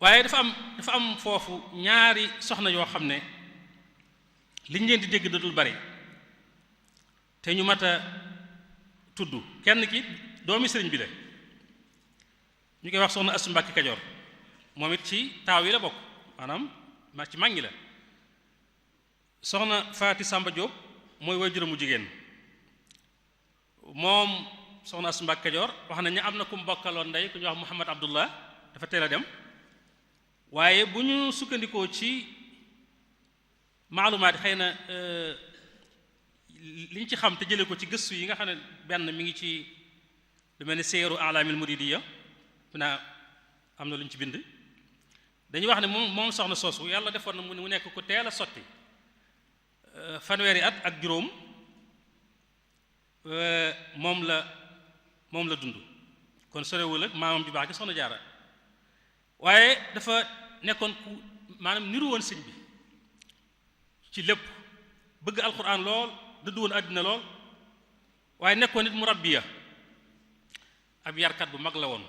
waaye dafa am foofu ñaari soxna yoo xam ne liñ leen di dégg da dul bari te ñu mat a tudd kenn ki doomi sëriñ bi la ñu koy wax soxna Astu Mbàkke Kajoor moom it ci taaw yi la bokk maanaam ci mag ñi la soxna Faati Sàmba Jóob mooy waajuram mu jigéen moom soxna Astu Mbàkke Kajoor wax nañ ne am na ku mu bokkaloon ndey ku ñuy wax Muhammad Abdullah dafa teel a dem waaye bu ñu sukkandikoo ci maalumaat xëy na li ñu ci xam te jële ko ci gëstu yi nga xam ne benn mi ngi ci lu mel ni Seeru Alaamil Muridiya naa am na lu ñu ci bind dañuy wax ne moom soxna soosu yàlla defoon na mu nekk ku teel a sotti fanweeri at ak juróom moom la dund kon sorewul ak maamam ju baax ci soxna Jaara waaye dafa nekkoon ku maanaam niru woon sëñ bi ci lépp bëgg alquran lool dëddu woon àddina lool waaye nekkoon nit murabbiya ab yarkat bu mag la woon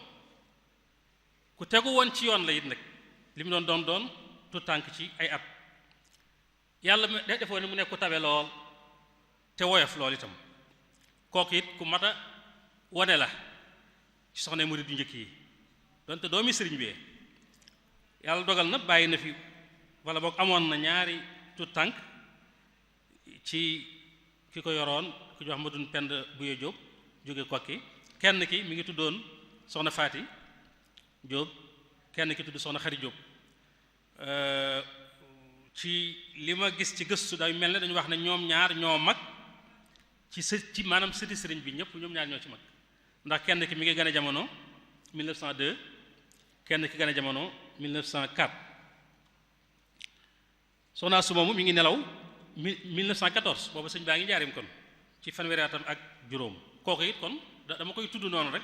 ku tegu woon ci yoon la it nag li mu doon tu tànk ci ay at yàlla defoon ni mu nekk ku tabe lool te woyof lool itam kooku it ku mat a wone la ci soxna murid yu njëkk yi donte doomi sëriñ bi yàlla dogal na bàyyi na fi wala boog amoon na ñaari tut tànk ci ki ko yoroon ku ñu wax ma dun pend buye Jóob jóge kokki kenn ki mi ngi tuddoon soxna Faati Jóob kenn ki tudd soxna Xari Jóob ci li ma gis ci gëstu day mel ne dañu wax ne ñoom ñaar ñoo mag ci maanaam sëti sëriñ bi ñëpp ñoom ñaar ñoo ci mag ndax kenn ki mi ngi gën a jamono 1902 kenn ki gën a jamono 1904 soxna su moomu mi ngi nelaw 1914 boobu sëñ baa ngi njaarim kon ci fanweeri atam ak juróom kooku it kon dama koy tudd noonu rek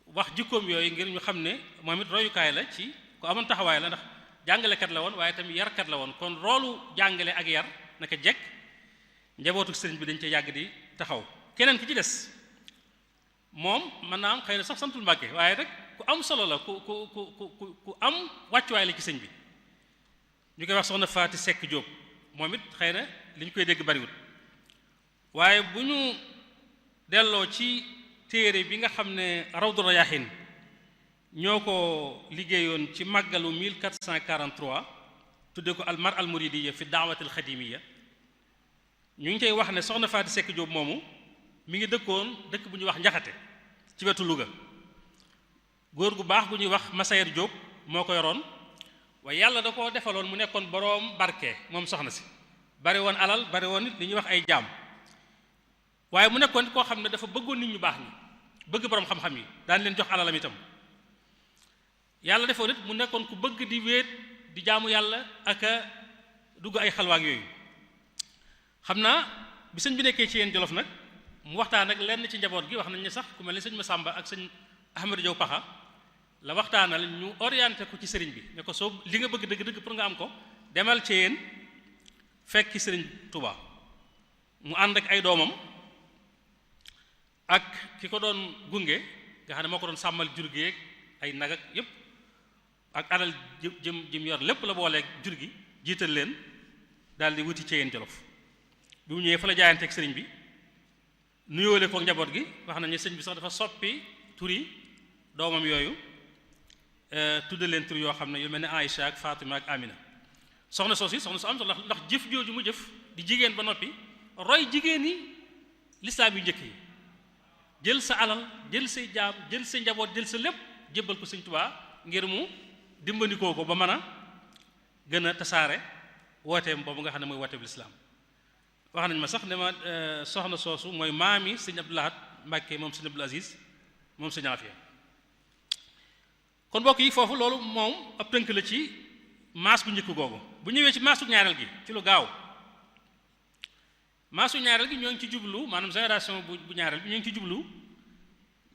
wax jikkoom yooyu ngir ñu xam ne moom it royukaay la ci ku amoon taxawaay la ndax jàngalekat la woon waaye tamit yarkat la woon kon roolu jàngale ak yar naka jekk njabootu sëriñ bi dañ ca yàgg di taxaw. keneen ki ci des moom mën naa am xëy na sax santul Mbàkke waaye rek ku am solo la ku am wàccuwaay la ci sëñ bi ñu koy wax soxna Faati Sekk Jóob moom it xëy na li ñu koy dégg bariwul waaye bu ñu delloo ci téere bi nga xam ne Rawdu Rayaahin ñoo ko liggéeyoon ci màggalu 1443 tudde ko almar al muridiyya fi daawatil xadimiyya ñu ngi koy wax ne soxna Faati Sekk Jóob moomu mi ngi dëkkoon dëkk bu ñuy wax njaxate ci wetu Louga góor gu baax gu ñuy wax Masayer Jóob moo ko yoroon waaye yàlla da koo defaloon mu nekkoon boroom barke moom soxna si bari woon alal bari woon nit li ñuy wax ay jaam waaye mu nekkoon koo xam ne dafa bëggoon nit ñu baax ñi bëgg boroom xam-xam yi daan leen jox alalam itam yàlla defoon nit mu nekkoon ku bëgg di wéet di jaamu yàlla ak a dugg ay xalwaak yooyu xam naa bi sëñ bi nekkee ci yéen Jolof nag mu waxtaan ak lenn ci njaboot gi wax nañ ne sax ku mel ni sëñ Masamba ak sëñ Ahmadou Diaw Paxa la waxtaanal ñu orienté ko ci sëriñ bi ne ko soo li nga bëgg dëgg-dëgg pour nga am ko demal ci yéen fekki sëriñ Touba mu ànd ak ay doomam ak ki ko doon gunge nga xam ne moo ko doon sàmmal jur gi ak ay nag ak yépp ak alal jëm yor lépp la booleeg jur gi jiital leen daal di wuti ci yéen Jolof bi mu ñëwee fa la jaayanteeg sëriñ bi nuyoole ko njaboot gi wax nañu sëñ bi sax dafa soppi tur yi doomam yooyu tudde leen tur yoo xam ne yu mel ne Aïcha ak Fatima ak Amina soxna soosi soxna su am solo ndax jëf jooju mu jëf di jigéen ba noppi roy jigéen yi lislaam yu njëkk yi jël sa alal jël say jaam jël sa njaboot jël sa lépp jébbal ko sëñ Tuubaa ngir mu dimbandikoo ko ba mën a gën a tasaare wooteem boobu nga xam ne mooy wooteem lislaam wax nañ ma sax ne ma soxna soosu mooy maami sëñ Abdou Lahad Mbàkke moom sëñ Abdul Aziz moom sëñ Afiya kon mbokk yi foofu loolu moom ab tënk la ci maas gu njëkk googu bu ñëwee ci maasu ñaareel gi ci lu gaaw maasu ñaareel gi ñoo ngi ci jublu maanaam génération bu ñaareel bi ñoo ngi ci jublu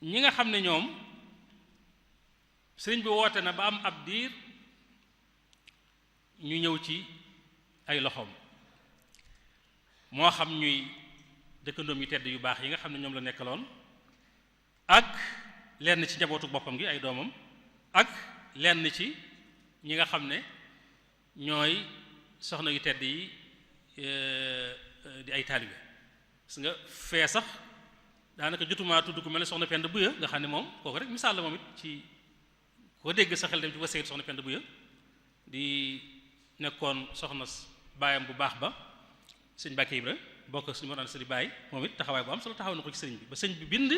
ñi nga xam ne ñoom sëriñ bi woote na ba am ab diir ñu ñëw ci ay loxoom moo xam ñuy dëkkandoom yu tedd yu baax yi nga xam ne ñoom la nekkaloon ak lenn ci njabootu boppam gi ay doomam ak lenn ci ñi nga xam ne ñooy soxna yu tedd yi di ay taalibe gis nga fee sax daanaka jotumaa tudd ku mel ne soxna Penda Buya nga xam ne moom kooku rek misaal la moom it ci koo dégg sa xel dem ci waseet soxna Penda Buya di nekkoon soxna baayam bu baax ba sëñ Mbàkke Ibra bokk suñu mor an sëriñ Baay moom it taxawaay bu am solo taxaw na ko ci sëriñ bi ba sëñ bi bind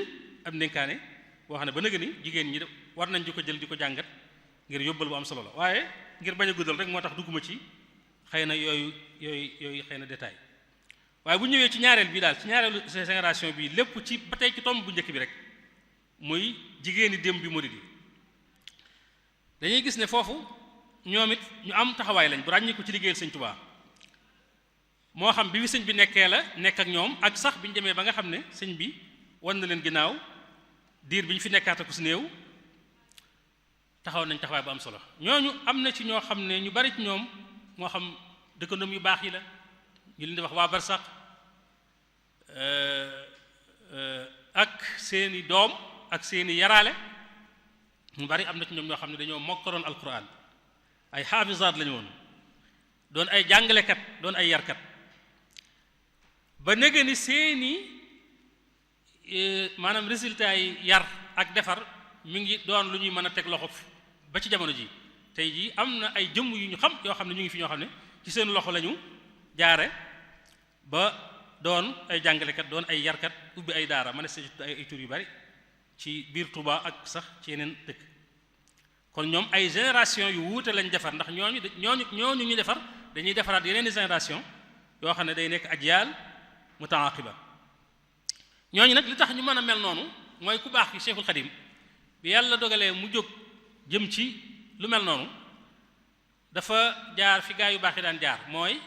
am ndénkaane boo xam ne ba nëgë ni jigéen ñi war nañ di ko jël di ko jàngat ngir yóbbal bu am solo la waaye ngir bañ a guddal rek moo tax dugguma ci xëy na yooyu xëy na détail waaye bu ñëwee ci ñaareel bi daal ci ñaareelu génération bi lépp ci ba tey ci tomb bu njëkk bi rek muy jigéeni démb bi murid yi dañuy gis ne foofu ñoom it ñu am taxawaay lañ bu ràññi ko ci liggéeyal sëñ Tuubaa moo xam bi fi sëñ bi nekkee la nekk ak ñoom ak sax bi ñu demee ba nga xam ne sëñ bi wan na leen ginnaaw diir bi ñu fi nekkaata ko si néew taxaw nañ taxawaay bu am solo ñooñu am na ci ñoo xam ne ñu bari ci ñoom moo xam dëkkandoom yu baax yi la ñu leen di wax waa barsax ak seeni doom ak seeni yaraale ñu bari am na ci ñoom ñoo xam ne dañoo mokkaloon alquran ay xaafisaat lañu woon doon ay jàngalekat doon ay yarkat ba nege ni seeni maanaam résultat yi yar ak defar mi ngi doon lu ñuy mën a teg loxo ba ci jamono ji tey jii am na ay jëmm yu ñu xam yoo xam ne ñu ngi fi ñoo xam ne ci seen loxo lañu jaare ba doon ay jàngalekat doon ay yarkat ubbi ay daara ma ne sa ay tur yu bari ci biir Touba ak sax ci yeneen dëkk kon ñoom ay génération yu wuute lañ defar ndax ñooñu ñu defar dañuy defaraat yeneen i génération yoo xam ne day nekk ajyaal mutaaqiba ñooñu nag li tax ñu mën a mel noonu mooy ku baax ki Cheikhul Khadim bi yàlla dogalee mu jóg jëm ci lu mel noonu dafa jaar fi gaa yu baax yi daan jaar mooy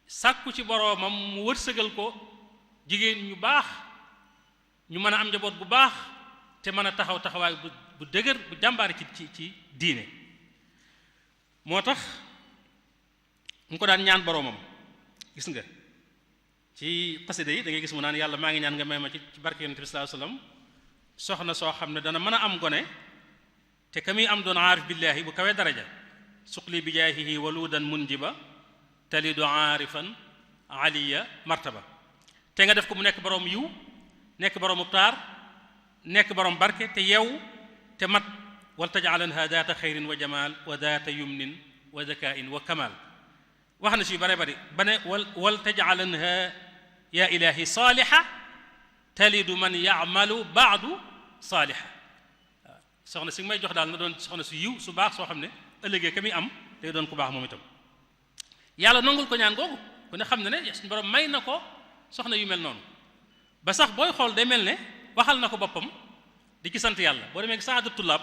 sàkku ci boroomam mu wërsëgal ko jigéen ñu baax ñu mën a am njaboot bu baax te te mën a taxaw taxawaay bu dëgër bu jàmbaare ci diine. moo tax mu ko daan ñaan boroomam gis nga ci xasida yi da ngay gis mu naan yàlla maa ngi ñaan nga may ma ci barke yonent bi sallallahu alayhi wasallam soxna soo xam ne dana mën a am gone te ka muy am doon aarif billaahi bu kawee daraja suqli bi jaahihi waludan munjiba talidu aarifan aliya martaba te nga def ko mu nekk boroom yiw nekk boroomu taar nekk boroom barke te yew te mat wal taj'alanha daata xayrin wa jamaal wa daata yumnin wa zakain wa kamal wax na si yu bare bari ba ne wal taj'alanha yaa ilahi saaliha talidu man ya'malu baadu saaliha waaw soxna si may jox daal na doon soxna su yiw su baax soo xam ne ëllëgee ka muy am day doon ku baax moom itam yàlla nangul ko ñaan googu ku ne xam ne ne suñu borom may na ko soxna yu mel noonu ba sax booy xool day mel ne waxal na ko boppam di ci sant yàlla boo demee saadu tullaab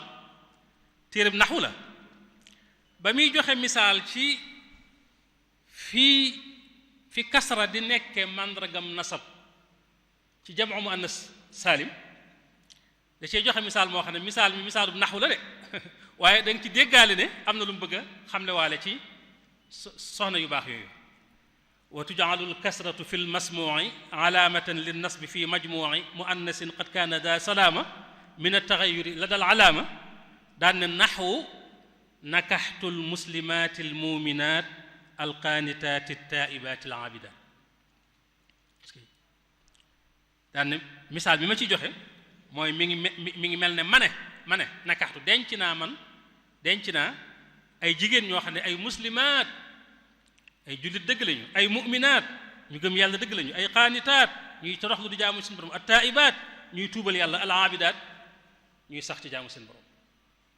téereb naxu la ba muy joxe misaal ci fi kasra di nekke màndargam nasab ci jamu muannas saalim da cee joxe misaal moo xam ne misaal mi misaalub naxu la de waaye da nga ci déggaale ne am na lu mu bëgg a xamle waale ci soxna yu baax yooyu wa tuj'alu al-kasratu fi al-masmu'i alaamatan lin-nasbi fi majmu'i muannasin qad kaana daa salaama min at-taghayyuri lada al-alaama daan ne naxwu nakaxtu al-muslimaati al-mu'minaat al-qaanitaati at-taa'ibaati al-'aabidaat daan ne misaal bi ma ciy joxe mooy mi ngi mel ne ma ne nakaxtu denc naa ay jigéen ñoo xam ne ay muslimaat ay jullit dëgg lañu ay mu'minaat ñu gëm yàlla dëgg lañu ay qaanitaat ñuy toroxlu di jaamu seen borom at-taa'ibaat ñuy tuubal yàlla al-'aabidaat ñuy sax ci jaamu seen borom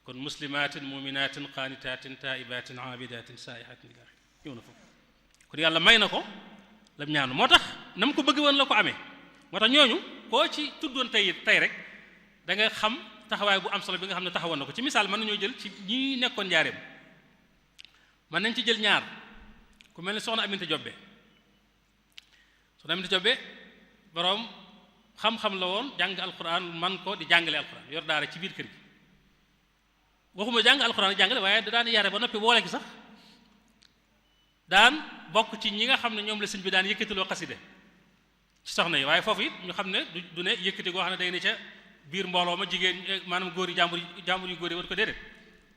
kon muslimaatin mu'minaatin qaanitaatin taa'ibaatin 'aabidaatin saa'ihaatin ila ñëw na foofu kon yàlla may na ko lam ñaanu moo tax na mu ko bëgg woon la ko amee moo tax ñooñu koo ci tuddoon tey rek da nga xam taxawaay bu am solo bi nga xam ne taxawoon na ko ci misaal mën nañoo jël ci ñi nekkoon njaareem mën nañ ci jël ñaar ku mel ne soxna Aminta Jobbe boroom xam-xam la woon jàng alquran man ko di jàngale alquran yor daara ci biir kër gi waxuma jàng alquran ak jàngale waaye da daan yare ba noppi boole gi sax daan bokk ci ñi nga xam ne ñoom la sëñ bi daan yëkkatiloo xaside ci soxna yi waaye foofu it ñu xam ne du ne yëkkati goo xam ne day ne ca biir mbooloo ma jigéen maanaam góor yi jàmbur yu góor yi war ko déedéet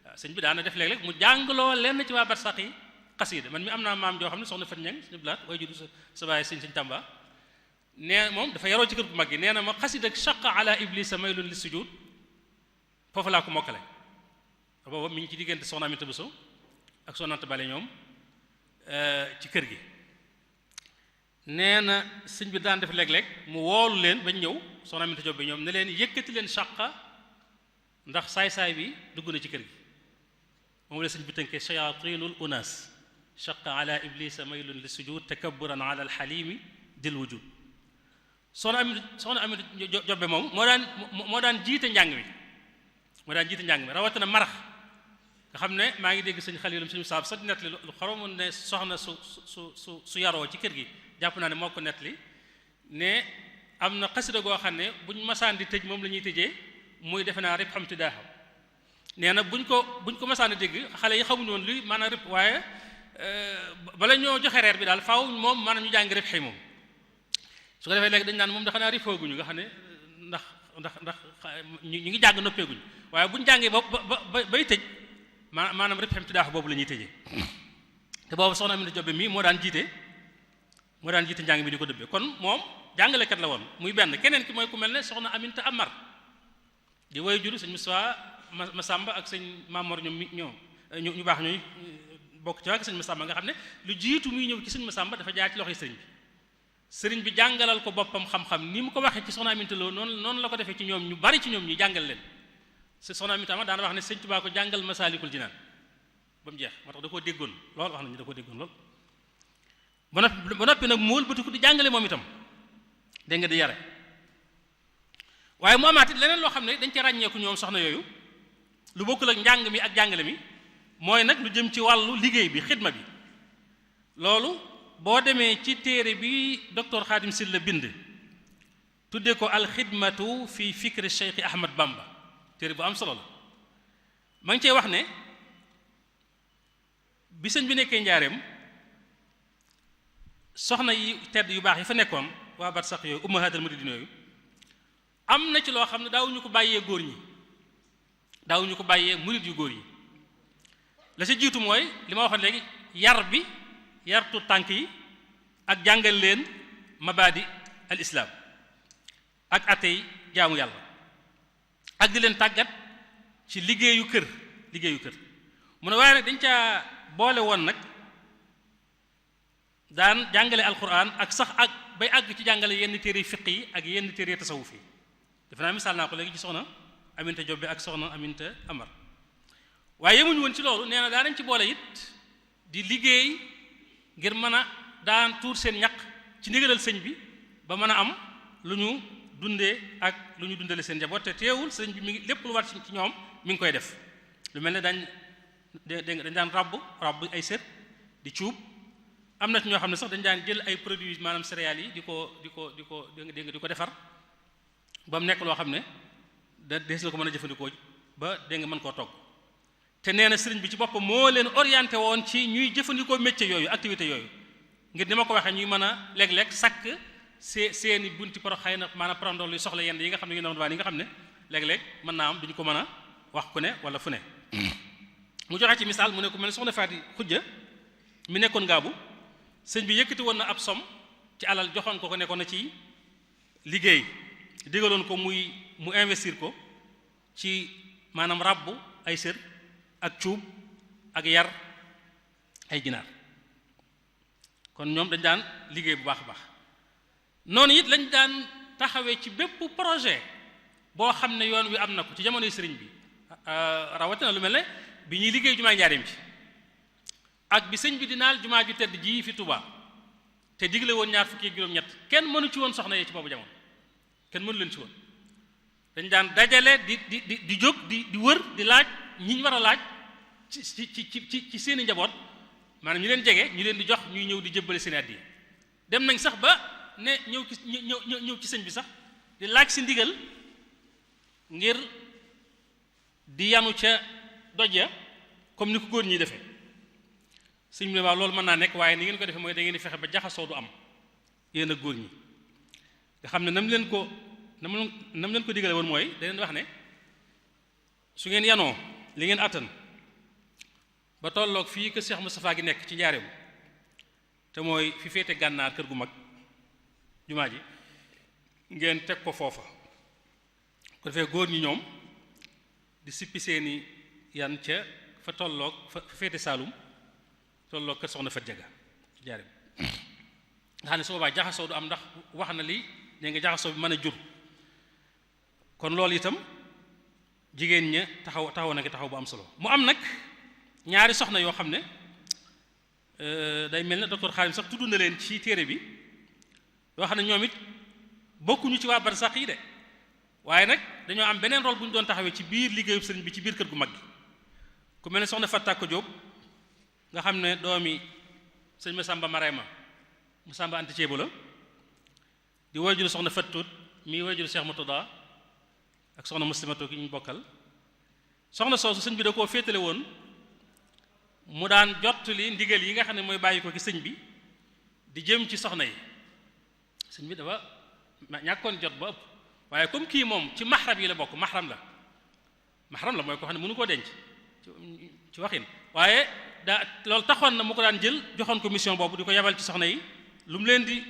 waaw sëñ bi daana def léeg-léeg mu jàngloo lenn ci waa barsàq yi xasida man mi am naa maam joo xam ne soxna Fat Ñang suñu blaat way judu sa baay sëñ Tamba nee moom dafa yaroo ci kër gu mag gi nee na ma xasida shaqa ala iblisa maylun li sujud foofu laa ko mokkale booba mi ngi ci diggante soxna Aminta Bousso ak soxna Anta Bale ñoom ci kër gi nee na sëñ bi daan def léeg-léeg mu woolu leen bañ ñëw soxna Aminta Jobbe ñoom ne leen yëkkati leen shaqa ndax saay-saay bi dugg na ci kër gi moom la sëñ bi tënkee shayatinul unas shaqa ala iblisa maylun li sujud takabburan ala alxalimi dil wujud soxna Aminta Jobbe moom moo daan jiite njàng mi rawatina marax nga xam ne maa ngi dégg sëñ Xalilum suñu saab sa nettali lu xoromoon ne soxna su yaroo ci kër gi jàpp naa ne moo ko nettali ne am na xasida goo xam ne buñ masaan di tëj moom la ñuy tëjee muy defe naa rib xam ti daaxam nee na buñ ko masaan di dégg xale yi xamuñu woon luy maanaam rib waaye bala ñoo joxe reer bi daal faaw moom maanaam ñu jàng rib xëy moom su ko defee léegi dañ naan moom dafa naa rifooguñu nga xam ne ndax ñu ngi jàng noppeeguñu waaye buñ jàngee bay tëj maanaam rib xam ti daax boobu la ñuy tëjee te boobu soxna Aminta Jobbe mii moo daan jiite njàng mi di ko dëbbee kon moom jàngalekat la woon muy benn keneen ki mooy ku mel ne soxna Aminta Amar di woy juru sëñ Moussa Masamba ak sëñ Mamor ñoom ñu baax ñooy bokk ci waa sëñ Masamba nga xam ne lu jiitu muy ñëw ci sëñ Masamba dafa jaar ci loxoy sëriñ bi jàngalal ko boppam xam-xam ni mu ko waxee ci soxna Aminta Lo noonu la ko defee ci ñoom ñu bari ci ñoom ñu jàngal leen soxna Aminta Amar daana wax ne sëñ Tuubaa ko jàngal Masaalikul Jinaan ba mu jeex moo tax da koo déggoon lool wax nañu da koo déggoon lool ba noppi nag muul ba tukku di jàngale moom itam dégg nga di yare waaye mu amaat it leneen loo xam ne dañ ci ràññeeku ñoom soxna yooyu lu bokkul ak njàng mi ak jàngale mi mooy nag lu jëm ci wàllu liggéey bi xidma bi loolu boo demee ci téere bi docteur Khadim Sylla bind tudde ko alxidmatu fi fikri Cheikh Ahmad Bamba téere bu am solo la ma ngi cee wax ne bi sëñ bi nekkee njaareem soxna yi tedd yu baax yi fa nekkoon waa barsaq yooyu ummahatul muridin yooyu am na ci loo xam ne daawuñu ko bàyyee góor ñi daawuñu ko bàyyee murid yu góor yi la ci jiitu mooy li ma waxoon léegi yartu tànk yi ak jàngal leen mabadi al islam ak atey jaamu yàlla ak di leen tàggat ci liggéeyu kër mu ne waaye nag dañ caa boole woon nag daan jàngale alquran ak sax ak bay àgg ci jàngale yenn téere fiq yi ak yenn téere tasawuf yi defe naa misaal naa ko léegi ci soxna Aminta Jobbe ak soxna Aminta Amar waaye yemuñu woon ci loolu nee na daa nañ ci boole it di liggéey ngir mën a daan tuur seen ñaq ci ndigalal sëñ bi ba mën a am lu ñu dundee ak lu ñu dundale seen njaboot te teewul sëñ bi mi ngi lépp lu war ci ñoom mi ngi koy def lu mel ne dañ daan rabb ay sër di cuub am na ci ñoo xam ne sax dañ daan jël ay produits maanaam céréales yi di ko defar ba mu nekk loo xam ne dees la ko mën a jëfandikoo ba dégg nga mën koo togg te nee na sëriñ bi ci boppam moo leen orienté woon ci ñuy jëfandikoo métier yooyu activité yooyu ngir ni ma ko waxee ñuy mën a léeg-léeg sàkk seeni bunti poro xëy na maanaam parandol luy soxla yenn yi nga xam ne yu ndaw yi nga xam ne léeg-léeg mën naa am duñu ko mën a wax ku ne wala fu ne mu joxe ci misaal mu ne ku mel ne soxna Faati Xujja mi nekkoon ngaabu sëñ bi yëkkati woon na ab som ci alal joxoon ko nekkoon na ci liggéey digaloon ko mu investir ko ci maanaam rabbu ay sër ak cuub ak yar ay ginaar kon ñoom dañ daan liggéey bu baax a baax noonu it lañ daan taxawee ci bépp projet boo xam ne yoon wi am na ko ci jamonoy sëriñ bi rawatina lu mel ne bi ñuy liggéey jumaa njaareem ci ak bi sëñ bi di naal jumaa ju tedd ji fi Touba te digle woon 20 ak juróom-ñett kenn mënu ci woon soxna yee ci boobu jamono kenn mënu leen ci woon dañ daan dajale di jóg di wër di laaj ñi ñu war a laaj ci seeni njaboot maanaam ñu leen jege ñu leen di jox ñuy ñëw di jëbbale seen addiya dem nañ sax ba ne ñëw ci sëñ bi sax di laaj si ndigal ngir di yanu ca doj ya comme ni ko góor ñi defee sëñ bi ne waaw loolu mën naa nekk waaye ni ngeen ko defee mooy da ngeen di fexe ba jaxasoo du am yéen ak góor ñi nga xam ne nam leen ko digale woon mooy da leen wax ne su ngeen yanoo li ngeen attan ba tolloog fii kër Cheikh Moustapha gi nekk ci njaareem te mooy fi féete gànnaar kër gu mag jumaa ji ngeen teg ko foofa ko defee góor ñi ñoom di sippi seeni yan ca fa tolloog fa féete Saalum tolloog kër soxna Fat Jaga ci njaareem nga xam ne su boobaa jaxasoo du am ndax wax na li ne nga jaxasoo bi mën a jur kon loolu itam jigéen ña taxaw na ki taxaw bu am solo mu am nag ñaari soxna yoo xam ne day mel ne docteur Xaalim sax tudd na leen ci téere bi yoo xam ne ñoom it bokkuñu ci waa barsax yi de waaye nag dañoo am beneen rôle bu ñu doon taxawee ci biir liggéeyu sëriñ bi ci biir kër gu mag gi ku mel ne soxna Fattako Jóob nga xam ne doomi sëñ Masamba Marema Masamba Anta Ceebo la di wayjuru soxna Fattut mi wayjuru Cheikh Moutada ak soxna Muslimato ki ñu bokkal soxna soosu sëñ bi da koo féetale woon mu daan jottali ndigal yi nga xam ne mooy bàyyi ko ci sëñ bi di jëm ci soxna yi sëñ bi dafa ñàkkoon jot ba ëpp waaye comme kii moom ci mahram yi la bokk mahram la mooy ko xam ne mënu koo denc ci waxin waaye loolu taxoon na mu ko daan jël joxoon ko mission boobu di ko yabal ci soxna yi lu mu leen di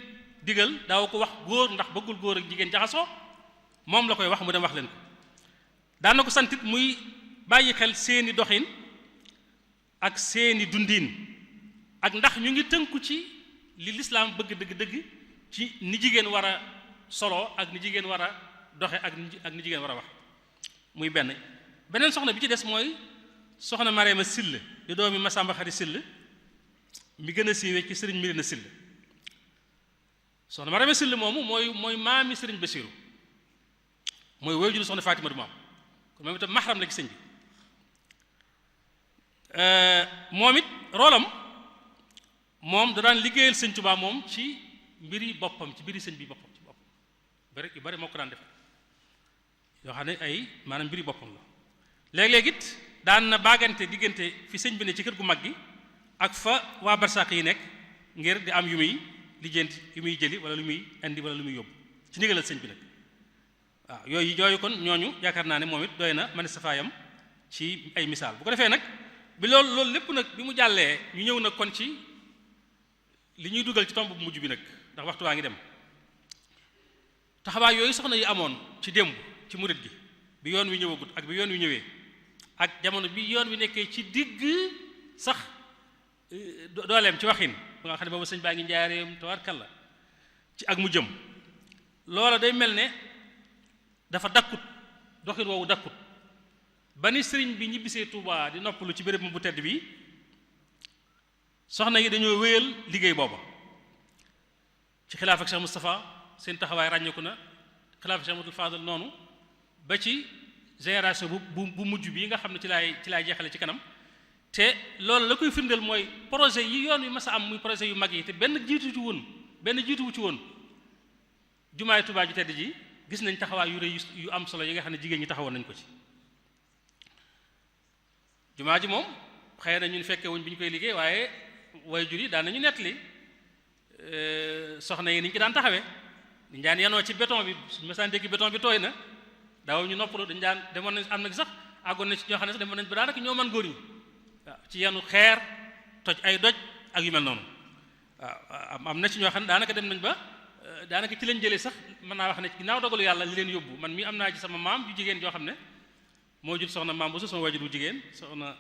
digal daaw ko wax góor ndax bëggul góor ak jigéen jaxasoo moom la koy wax mu dem wax leen ko daan na ko santit muy bàyyi xel seeni doxin ak seeni dundiin ak ndax ñu ngi tënku ci li lislaam bëgg dëgg ci ni jigéen war a solo ak ni jigéen war a doxe ak ni jigéen war a wax muy beneen soxna bi ci des mooy soxna Mariama Sill di doomi Masamba Xari Sill mi gën a siiwee ci sëriñ Mirina Sill soxna Mariama Sill moomu mooy maami sëriñ Basiru mooy woy juru soxna Fatima du maam kon moom itam maxaram la ci sëñ bi moom it roolam moom da daan liggéeyal sëñ Tuubaa moom ci mbiri boppam ci mbiri sëñ bi boppam ci boppam yu bari moo ko daan def yoo xam ne ay maanaam mbiri boppam la léeg-léeg it daan na baagante diggante fi sëñ bi ne ci kër gu mag gi ak fa waa barsàq yi nekk ngir di am yu muy lijjanti yu muy jëli wala lu muy indi wala lu muy yóbbu ci ndigalal sëñ bi nag waaw yooyu kon ñooñu yaakaar naa ne moom it doy na man safaayam ci ay misaal bu ko defee nag bi loolu lépp nag bi mu jàllee ñu ñëw nag kon ci li ñuy dugal ci tomb bu mujj bi nag ndax waxtu waa ngi dem taxawaay yooyu soxna yi amoon ci démb ci murit gi bi yoon wi ñëwagut ak bi yoon wi ñëwee ak jamono bi yoon wi nekkee ci digg sax dooleem ci waxin ba nga xam ne boobu sëñ baa ngi njaareem tawarkalla ci ak mu jëm loola day mel ne dafa dakkut doxin woowu dakkut ba ni sëriñ bi ñibbisee Touba di noppalu ci béréb bu tedd bi soxna yi dañoo wéyal liggéey booba ci xilaaf ak Cheikh Moustapha seen taxawaay ràññeeku na xilaaf ak Cheikh Modou Fadal noonu ba ci génération bu mujj bi nga xam ne ci laay jeexale ci kanam te loolu la koy firndeel mooy projet yi yoon wi mas a am muy projet yu mag yi te benn jiituwu ci woon jumaay Touba ju tedd ji gis nañ taxawaay yu rëy yu am solo yi nga xam ne jigéen ñi taxawoon nañ ko ci jumaa ji moom xëy na ñun fekkee wuñ bi ñu koy liggéey waaye waajur yi daan nañu nettali soxna yi ni ñu ci daan taxawee dañ daan yanoo ci béton bi suñu masaan dégg béton bi tooy na daaw ñu noppalu dañ daan demoon nañ am na sax àggoon na ci ñoo xam ne sax demoon nañ ba daanaka ñoo man góor ñi waaw ci yanu xeer toj ay doj ak yu mel noonu waaw am na ci ñoo xam ne daanaka dem nañ ba daanaka ci lañ jëlee sax mën naa wax ne ginnaaw dogalu yàlla li leen yóbbu man mii am naa ci sama maam ju jigéen joo xam ne moo jur soxna maam bu su sama wajur bu jigéen soxna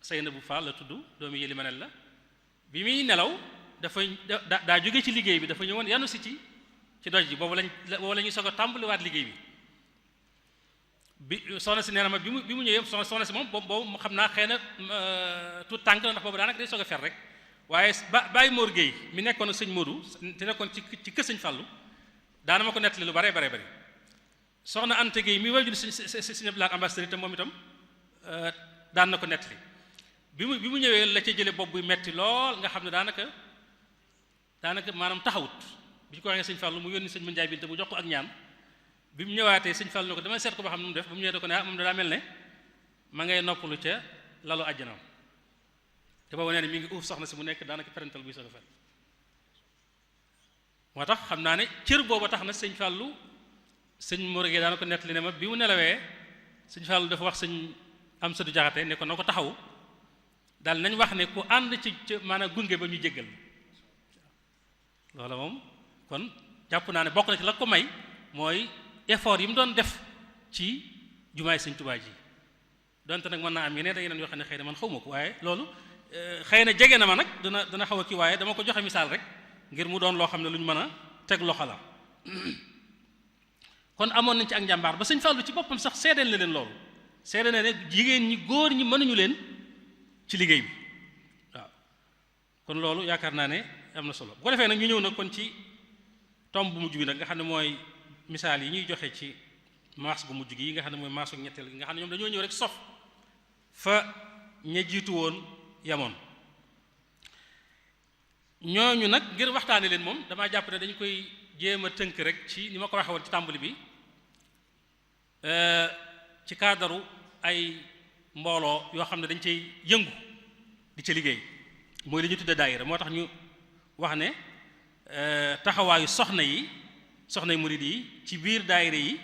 Seyna bu Fall la tudd doomi yëli manel la bi muy nelaw dafa daa jóge ci liggéey bi dafa ñëwoon yanu si ci doj ji boobu la ñuy soog a tàmbaliwaat liggéey bi soxna si nee na ma bi mu ñëwee soxna si moom boobu xam naa xëy na tout tànk la ndax boobu daanaka day soog a fer rek waaye Baye Mor Gueye mi nekkoon ak sëñ Modou te nekkoon ci kër sëñ Fallou daana ma ko nettali lu bare soxna Anta Gueye mi wajur sëñ Abdoulaye ambassadeur te moom itam daan na ko nettali bi mu ñëwee la ca jële bopp buy metti lool nga xam ne daanaka maanaam taxawut bi ñu ko waxee sëñ Fallou mu yónni sëñ Mandiaye Binta mu jox ko ak ñaan bi mu ñëwaatee sëñ Fallou ne ko damay seet ko ba xam ne mu def ba mu ñëwee da ko ne moom daa mel ne ma ngay noppalu ca lalu àjjanaam te boobu nee na mi ngi uuf soxna si mu nekk daanaka parental buy soog a fel moo tax xam naa ne cër booba tax na sëñ Fallou sëñ Morgue daana ko nettali ne ma bi mu nelawee sëñ Fallou dafa wax sëñ Amsatu Jaxate ne ko na ko taxawu daal nañ wax ne ku ànd ci maanaam gunge ba ñu jéggal loola moom kon jàpp naa ne bokk na ci la ko may mooy effort yi mu doon def ci jumaay sëñ Tuubaa ji donte nag mën naa am yeneen yoo xam ne xëy na man xaw ma ko waaye loolu xëy na jege na ma nag dana xaw a kii waaye dama ko joxe misaal rek ngir mu doon loo xam ne lu ñu mën a teg loxo la kon amoon nañ ci ak njàmbaar ba sëñ Fallou ci boppam sax seedeel na leen loolu seedeel na ne jigéen ñi góor ñi mënuñu leen ci liggéey bi waaw kon loolu yaakaar naa ne am na solo bu ko defee nag ñu ñëw nag kon ci tomb bu mujj bi nag nga xam ne mooy misaal yi ñuy joxe ci maas gu mujj gi yi nga xam ne mooy maasu ñetteel gi nga xam ne ñoom dañoo ñëw rek sof fa ña jiitu woon yamoon ñooñu nag ngir waxtaane leen moom damaa jàpp ne dañu koy jéem a tënk rek ci ni ma ko waxee woon ci tàmbali bi ci cadre ay mbooloo yoo xam ne dañ cay yëngu di ca liggéey mooy li ñu tudde daayira moo tax ñu wax ne taxawaayu soxna yi murid yi ci biir daayira yi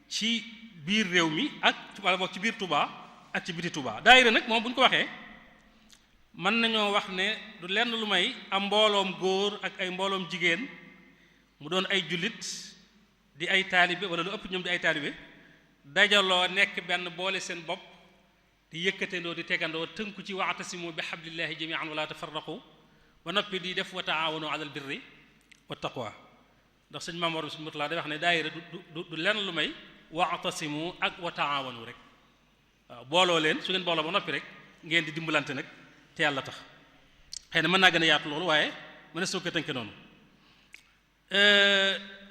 ci biir réew mi ak wala boog ci biir Touba ak ci biti Touba daayira nag moom bu ñu ko waxee mën nañoo wax ne du lenn lu may am mbooloom góor ak ay mbooloom jigéen mu doon ay jullit di ay taalibe wala lu ëpp ñoom di ay taalibe dajaloo nekk benn boole seen bopp di yëkkatendoo di tegandoo tënku ci wa'tasimu bi hablillahi jami'an wala tafarraqu ba noppi di def wa ta'awanu 'alal birri wa taqwa ndax sëñ Maam Mor bi suñu mutulaa day wax ne daayira du lenn lu may wa'tasimu ak wa ta'awanu rek waaw booloo leen su ngeen booloo ba noppi rek ngeen di dimbalante nag te yàlla tax xëy na mën naa gën a yaatu loolu waaye mën na soo ko tënke noonu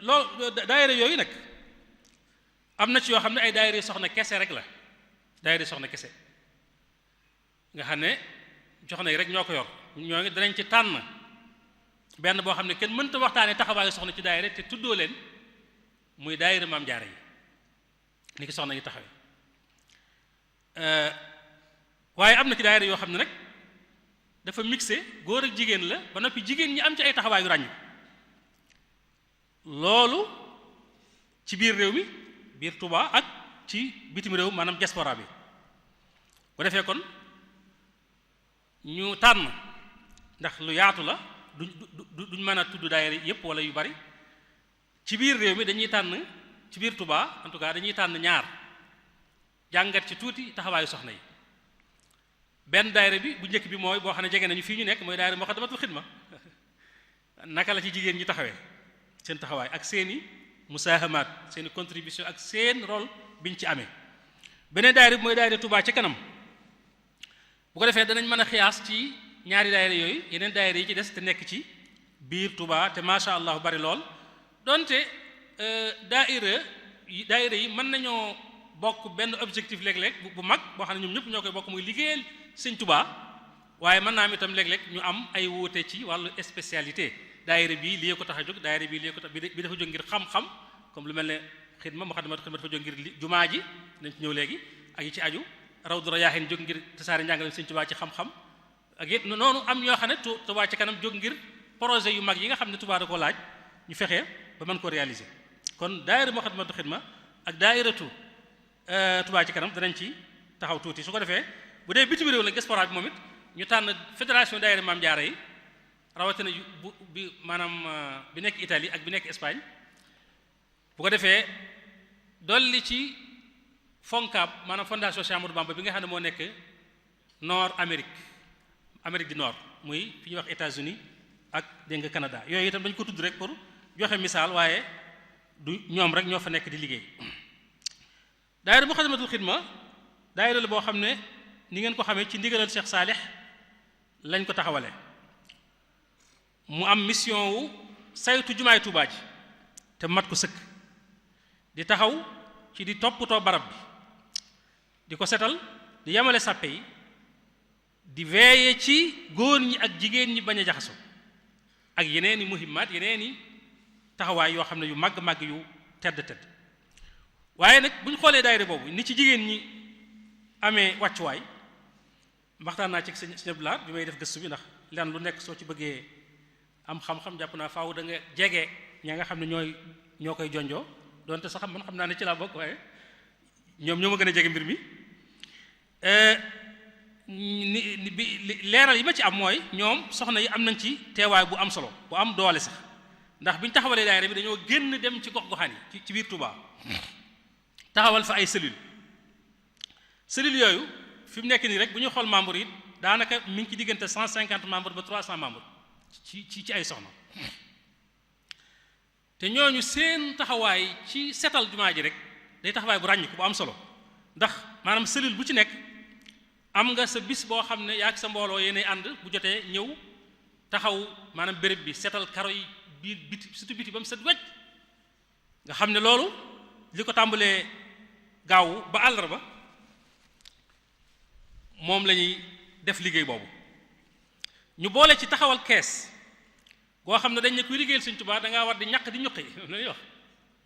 loolu daayira yooyu nag am na ci yoo xam ne ay daayira soxna kese rek la daayira soxna kese nga xam ne soxna yi rek ñoo ko yor ñoo ngi danañ ci tànn benn boo xam ne kenn mënta waxtaanee taxawaayu soxna ci daayira te tuddoo leen muy daayira maam jaara yi ni ki soxna yi taxawee waaye am na ci daayira yoo xam ne nag dafa mixé góor ak jigéen la ba noppi jigéen ñi am ci ay taxawaay yu ràññu loolu ci biir réew mi biir Touba ak ci bitim réew maanaam diaspora bi bu defee kon ñu tànn ndax lu yaatu la duñ mën a tudd daayira yépp wala yu bari ci biir réew mi dañuy tànn ci biir Touba en tout cas dañuy tànn ñaar jàngat ci tuuti taxawaayu soxna yi benn daayira bi bu njëkk bi mooy boo xam ne jege nañu fii ñu nekk mooy daayira Moukhaddamatoul Khidma naka la ci jigéen ñi taxawee seen taxawaay ak seeni musaahamaat seeni contribution ak seen rôle biñ ci amee beneen daayira bi mooy daayira Touba ci kanam bu ko defee danañ mën a xiyaas ci ñaari daayira yooyu yeneen daayira yi ci des te nekk ci biir Touba te macha allah bari lool donte daayira yi mën nañoo bokk benn objectif léeg-léeg bu mag boo xam ne ñoom ñëpp ñoo koy bokk muy liggéeyal Sëñ Touba waaye mën naa am itam léeg-léeg ñu am ay wuute ci wàllu spécialité daayira bii lii ko tax a jóg daayira bii lii ko tax bi dafa jóg ngir xam-xam comme lu mel ne xidma Moukhaddamatoul Khidma dafa jóg ngir jumaa ji nañ ci ñëw léegi ak yi ci aju Rawdu Rayaahin jóg ngir tasaare njàngale Sëñ Touba ci xam-xam ak it noonu am ñoo xam ne Touba ci kanam jóg ngir projet yu mag yi nga xam ne Touba da ko laaj ñu fexe ba mën ko réaliser kon daayira Moukhaddamatoul Khidma ak daayiratu Touba ci kanam danañ ci taxaw tuuti su ko defee bu dee bitim réew la diaspora bi moom it ñu tànn fédération daayira Maam Jaara yi rawatina bi maanaam bi nekk Italie ak bi nekk Espagne bu ko defee dolli ci FONCAB maanaam fondation Cheikh Amadou Bamba bi nga xam ne moo nekk Nord Amérique du Nord muy fi ñuy wax États-Unis ak dégg nga Canada yooyu itam dañu ko tudd rek pour joxe misaal waaye du ñoom rek ñoo fa nekk di liggéey daayira Moukhaddamatoul Khidma daayira la boo xam ne ni ngeen ko xamee ci ndigalal Cheikh Saalih lañ ko taxawale mu am mission wu saytu jumaay Tuubaa ji te mat ko sëkk di taxaw ci di toppatoo barab bi di ko setal di yamale sàppe yi di veiller ci góor ñi ak jigéen ñi bañ a jaxasoo ak yeneen i muhimmaat yeneen i taxawaay yoo xam ne yu màgg-màgg yu tedd waaye nag bu ñu xoolee daayira boobu ni ci jigéen ñi amee wàccuwaay waxtaan naa ci sëñ Abdoulaye bi may def gëstu bi ndax lenn lu nekk soo ci bëggee am xam-xam jàpp naa faaw da nga jege ña nga xam ne ñoo koy jonjoo donte sax man xam naa ne ci laa bokk waaye ñoom ñoo ma gën a jege mbir mi leeral yi ma ci am mooy ñoom soxna yi am nañ ci teewaay bu am solo bu am doole sax ndax bi ñu taxawalee daayira bi dañoo génn dem ci gox-goxaan yi ci biir Touba taxawal fa ay cellules yooyu fi mu nekk nii rek bu ñu xool membres yi daanaka mi ngi ci diggante 150 membres ba 300 membres ci ay soxna te ñooñu seen taxawaay ci setal jumaa ji rek day taxawaay bu ràññiku bu am solo ndax maanaam cellule bu ci nekk am nga sa bis boo xam ne yaa ak sa mbooloo yéenay ànd bu jotee ñëw taxaw maanaam béréb bi setal karo yi biir biti surtout biti ba mu set wecc nga xam ne loolu li ko tàmbalee gaawu ba àllarba moom la ñuy def liggéey boobu ñu boole ci taxawal kees goo xam ne dañ ne kuy liggéeyal Sëñ Tuubaa da ngaa war di ñaq di ñuqi la ñuy wax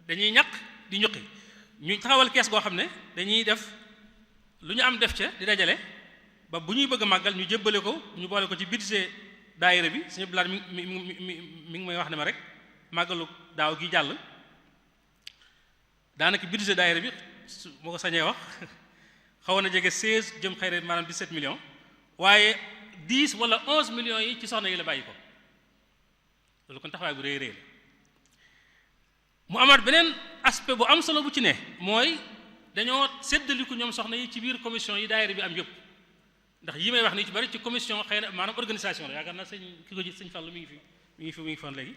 dañuy ñaq di ñuqi ñu taxawal kees goo xam ne dañuy def lu ñu am def ca di dajale ba bu ñuy bëgg a màggal ñu jébbale ko ñu boole ko ci budget daayira bi suñu blaat mi ngi may wax ne ma rek màggalu daaw gi jàll daanaka budget daayira bi su moo ko sañee wax xawoon na jege 16 jëm xëy na maanaam 17 millions waaye 10 wala 11 millions yi ci soxna yi la bàyyi ko loolu kon taxawaay bu rëy la mu amaat beneen aspect bu am solo bu ci ne mooy dañoo séddaliku ñoom soxna yi ci biir commission yi daayira bi am yëpp ndax yi may wax nii ci bari ci commission xëy na maanaam organisation la yaakaar naa sëñ Fallou mi ngi fi foon léegi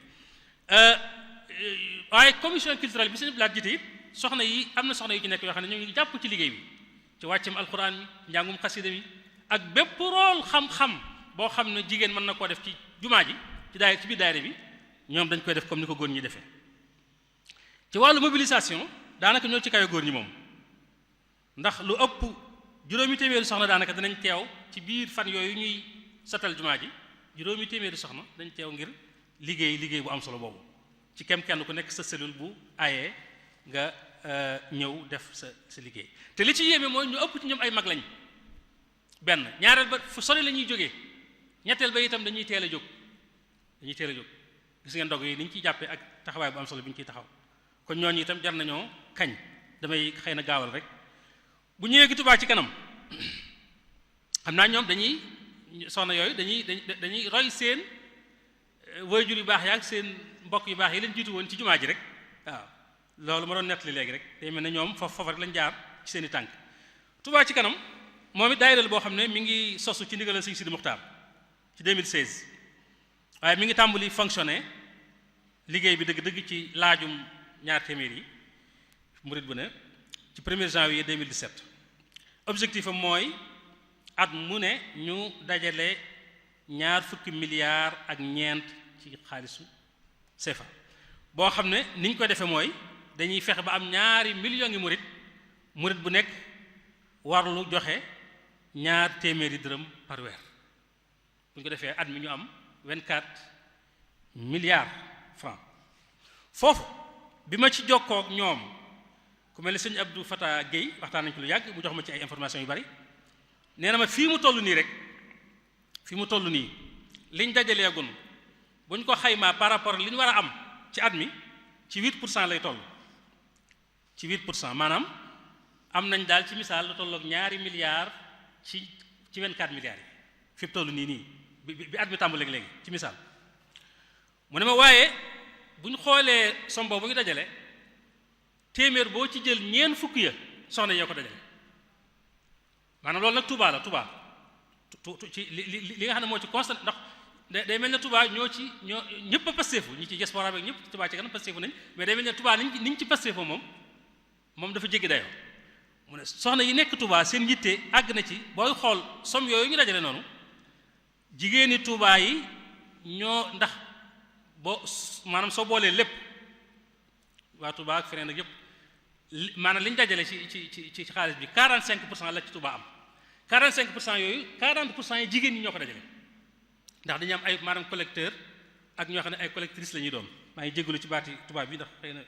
waaye commission culturelle bi sëñ Blaat jiite it soxna yi am na soxna yu ci nekk yoo xam ne ñoo ngi jàpp ci liggéey bi ci wàccam alxuraan mi njàngum xasida mi ak bépp rôle xam-xam boo xam ne jigéen mën na koo def ci jumaa ji ci biir daayira bi ñoom dañ koy def comme ni ko góor ñi defee ci wàllu mobilisation daanaka ñoo ci kawe góor ñi moom ndax lu ëpp juróomi téeméeri soxna daanaka danañ teew ci biir fan yooyu ñuy satal jumaa ji juróomi téeméeri soxna dañ teew ngir liggéey bu am solo boobu ci kenn ku nekk sa cellule bu ayee nga ñëw def sa liggéey te li ci yéeme mooy ñu ëpp ci ñoom ay mag lañ benn ñaareel ba fu sori la ñuy jógee ñetteel ba itam dañuy teel a jóg gis ngeen ndog yi ni ñu ciy jàppee ak taxawaay bu am solo bi ñu ciy taxaw kon ñooñu itam jar nañoo kañ damay xëy na gaawal rek bu ñëwee gi Touba ci kanam xam naa ñoom dañuy soxna yooyu dañuy roy seen waajur yu baax yaak seen mbokk yu baax yi leen jiitu woon ci jumaa ji rek waaw loolu ma doon nettali léegi rek day mel ne ñoom foofu rek lañ jaar ci seen i tànk Touba ci kanam moom it daayira boo xam ne mi ngi sosu ci ndigalal Sëñ Sidi Muxtaar ci 2016 waaye mi ngi tàmbali fonctionner liggéey bi dëgg-dëgg ci laajum ñaar téeméer yi murit bu ne ci 1er janvier 2017 objectif am mooy at mu ne ñu dajale ñaar fukki milliards ak ñeent ci xaalisu CFA boo xam ne ni ñu ko defee mooy dañuy fexe ba am ñaari millions yi murit bu nekk warlu joxe ñaar téeméeri dërëm par weer bu ñu ko defee at mi ñu am 24 milliards francs foofu bi ma ci jokkoo ak ñoom ku mel ne sëñ Abdou Fatah Guèye waxtaan nañ ko lu yàgg mu jox ma ci ay information yu bari nee na ma fii mu toll nii rek fii mu toll nii liñ dajaleegun bu ñu ko xaymaa par rapport li ñu war a am ci at mi ci 8% lay toll ci 8% maanaam am nañ daal ci misaal lu tolloog ñaari milliards ci 24 milliards yi fi mu toll nii bi at mi tàmbaleeg léegi ci misaal mu ne ma waaye bu ñu xoolee sombo bu ñu dajale téeméer boo ci jël ñeent fukk ya soxna yee ko dajale maanaam loolu nag Touba la Touba ci li nga xam ne moo ci constat ndax day mel ne Touba ñoo ñëpp a pasteefu ñi ci diaspora bi ñëpp Touba ci kanam pasteefu nañ mais day mel ne Touba niñ ci pasteefoo moom dafa jéggi dayoo mu ne soxna yi nekk Touba seen yitte àgg na ci booy xool somme yooyu ñu dajale noonu jigéeni Touba yi ñoo ndax maanaam soo boolee lépp waa Touba ak feneen ak yëpp maanaam li ñu dajale ci xaalis bi 45% la ci Touba am 45% yooyu 40% yi jigéen ñi ñoo ko dajale ndax dañu am ay maanaam collecteur ak ñoo xam ne ay collectrice la ñuy doon maa ngi jégalu ci baati Touba bi ndax xëy na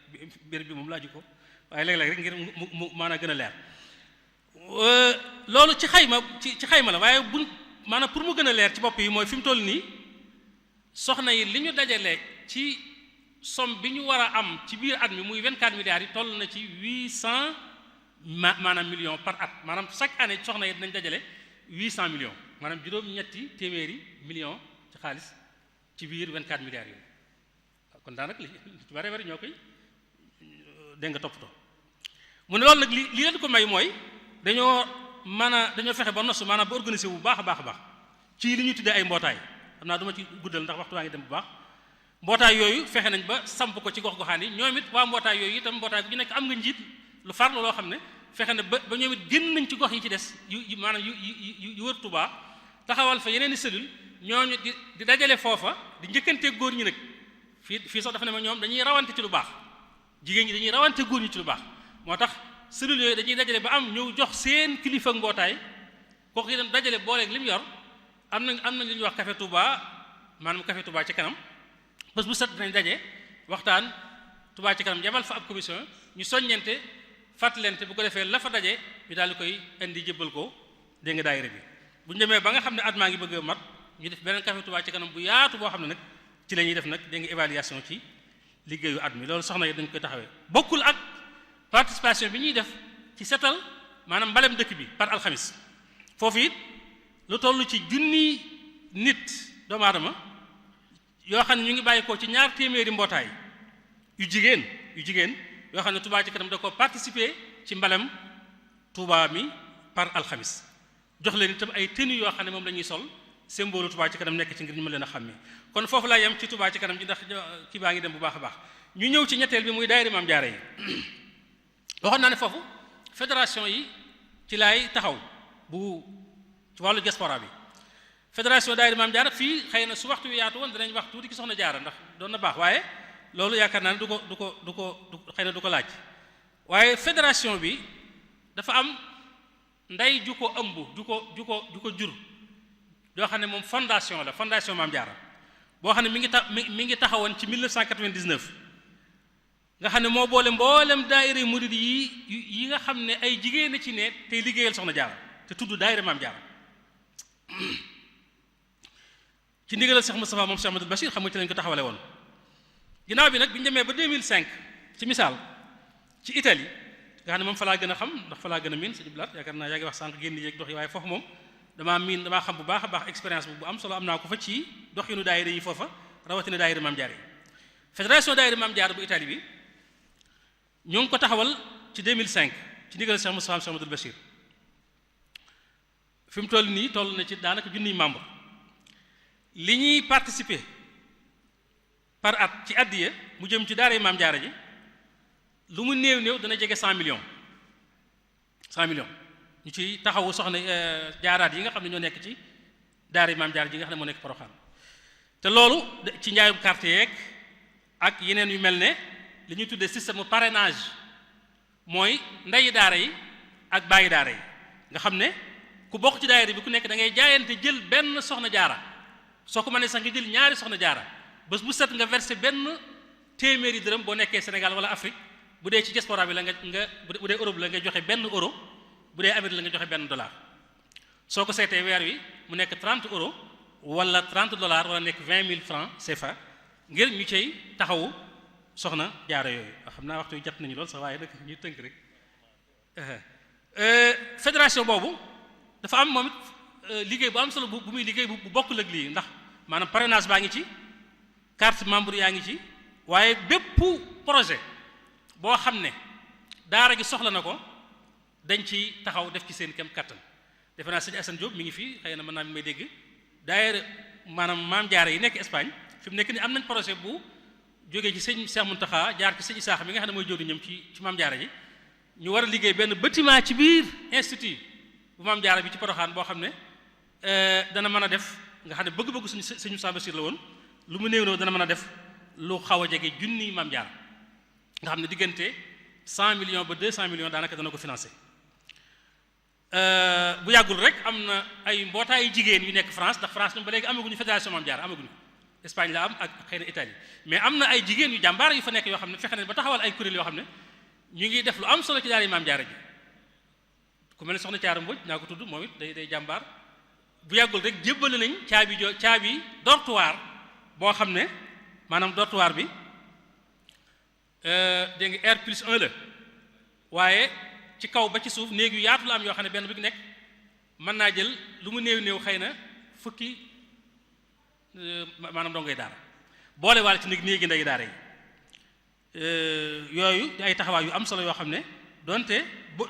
béréb bi moom laaju ko waaye léeg-léeg rek ngir mu maanaam gën a leer loolu ci xayma la waaye maanaam pour mu gën a leer ci bopp yi mooy fi mu toll nii soxna yi li ñu dajale ci somme bi ñu war a am ci biir at mi muy 24 milliards yi toll na ci 800 maanaam millions par at maanaam chaque année soxna yi dinañ dajale 800 millions maanaam juróom-ñetti téeméeri millions ci xaalis ci biir 24 milliards yooyu kon daanaka li ci bare bari ñoo koy dégg nga toppatoo mu ne loolu nag li leen ko may mooy dañoo fexe ba nosu maanaam ba organiser bu baax a baax ci li ñuy tuddee ay mbootaay xam naa du ma ci guddal ndax waxtu waa ngi dem bu baax mbootaay yooyu fexe nañ ba samp ko ci gox-goxaan yi ñoom it waa mbootaay yooyu itam mbootaay bu ñu nekk am nga njiit lu farlu loo xam ne fexe na ba ñoom it génn nañ ci gox yi ci des yu maanaam yu wër Touba taxawal fa yeneen i cellule ñooñu di dajale foofa di njëkkantee góor ñi nag fii sax dafa ne ma ñoom dañuy rawante ci lu baax jigéen ñi dañuy rawante góor ñi ci lu baax moo tax cellule yooyu dañuy dajale ba am ñëw jox seen kilifa ak mbootaay kooku itam dajale booleeg li mu yor am na li ñuy wax café Touba maanaam café Touba ci kanam bés bu set dinañ daje waxtaan Touba ci kanam yabal fa ab commission ñu soññente fàttalente bu ko defee la fa daje ñu daal di koy indi jébbal ko dégg nga daayira bi bu ñu demee ba nga xam ne at maa ngi bëgg a mat ñu def beneen café Touba ci kanam bu yaatu boo xam ne nag ci la ñuy def nag dégg nga évaluation ci liggéeyu at mi loolu soxna yi dañ koy taxawee bokkul ak participation bi ñuy def ci setal maanaam mbalem dëkk bi par alxamis foofu it lu toll ci junni nit doomu aadama yoo xam ne ñu ngi bàyyi ko ci ñaar téeméeri mbootaay yu jigéen yoo xam ne Touba ci kanam da ko participer ci mbalem Touba mi par alxamis jox leen itam ay tenues yoo xam ne moom la ñuy sol symbole Touba ci kanam nekk ci ngir ñu mën leen a xàmmee kon foofu laa yem ci Touba ci kanam ji ndax kii baa ngi dem bu baax a baax ñu ñëw ci ñetteel bi muy daayira Maam Jaara yi waxoon naa ne foofu fédération yi ci laay taxaw bu ci wàllu diaspora bi fédération daayira Maam Jaara fii xëy na su waxtu wi yaatu woon danañ wax tuuti ki soxna Jaara ndax doon na baax waaye loolu yaakaar naa ne du ko xëy na du ko laaj waaye fédération bi dafa am ndey ju ko ëmb ju ko jur yoo xam ne moom fondation la fondation Maam Jaara boo xam ne mi ngi taxawoon ci 1999 nga xam ne moo boole mboolem daayira murid yi nga xam ne ay jigéen a ci ne tey liggéeyal soxna Jaara te tudd daayira Maam Jaara ci ndigalal Cheikh Moustapha moom Cheikh Ahmadou Bachir xam nga ci lañ ko taxawale woon ginnaaw bi nag bi ñu demee ba 2005 ci misaal ci Italie nga xam ne moom fa laa gën a xam ndax fa laa gën a miin sëñ Blaat yaakaar naa yaa ngi wax sànq génn yeeg dox yi waaye foofu moom damaa xam bu baax a baax expérience bu am solo am naa ko fa ci doxinu daayira yi foofa rawatina daayira Maam Jaara yi fédération daayira Maam Jaara bu Italie bi ñoo ngi ko taxawal ci 2005 ci ndigal Cheikh Moustapha Cheikh Ahmadou Bachir fi mu toll nii toll na ci daanaka junniy membre li ñuy participer par at ci addiya mu jëm ci daara Maam Jaara ji lu mu néew dana jege 100 millions ñu ci taxawu soxna jaaraat yi nga xam ne ñoo nekk ci daara Maam Jaara ji nga xam ne moo nekk Porokhane te loolu ci njaayum carte yeeg ak yeneen yu mel ne li ñuy tuddee système parrainage mooy ndeyi daara yi ak bàyyi daara yi nga xam ne ku bokk ci daayira bi ku nekk da ngay jaayante jël benn soxna jaara soo ko mënee sax nga jël ñaari soxna jaara bés bu set nga versé benn téeméeri dërëm boo nekkee Sénégal wala Afrique bu dee ci diaspora bi la nga bu dee Europe la nga joxe benn euro bu dee Amérique la nga joxe benn dollar soo ko seetee weer wi mu nekk 30 euros wala 30 dollars wala nekk 20 000 francs CFA ngir ñu cay taxawu soxna jaara yooyu xam naa waxtu yu jot nañu lool sax waaye nag ñuy tënk rek fédération boobu dafa am moom it liggéey bu am solo bu muy liggéey bu bokkul ak lii ndax maanaam parrainage baa ngi ci carte membre yaa ngi ci waaye bépp projet boo xam ne daara gi soxla na ko dañ ci taxaw def ci seen kem kattan defe naa sëñ Assane Diop mi ngi fii xëy na mën naa mi may dégg daayira maanaam Maam Jaara yi nekk Espagne fi mu nekk ni am nañ projet bu jógee ci sëñ Cheikh Mountakha jaar ci sëñ Isaaxa mi nga xam ne mooy jëwriñam ci Maam Jaara ji ñu war a liggéey benn bâtiment ci biir institut bu Maam Jaara bi ci Porokhane boo xam ne dana mën a def nga xam ne bëgg-bëgg suñu Samba Sir la woon lu mu néew dana mën a def lu xaw a jege junniy Maam Jaara nga xam ne diggante 100 millions ba 200 millions daanaka dana ko financé bu yàggul rek am na ay mbootaayu jigéen yu nekk France ndax France ñoom ba léegi amaguñu fédération Maam Jaara amaguñu Espagne la am ak xëy na Italie mais am na ay jigéen yu jàmbaar yu fa nekk yoo xam ne fexe nañ ba taxawal ay kuréel yoo xam ne ñu ngi def lu am solo ci daara Maam Jaara ji ku mel ne soxna Caara Mbodj naa ko tudd moom it day jàmbaar bu yàggul rek jébbale nañ caabi dortoir boo xam ne maanaam dortoir bi dégg nga R+1 la waaye ci kaw ba ci suuf néeg yu yaatu la am yoo xam ne benn bi nekk mën naa jël lu mu néew xëy na fukki maanaam dongay daara boole waale ci néegi ndey daara yi yooyu ay taxawaay yu am solo yoo xam ne donte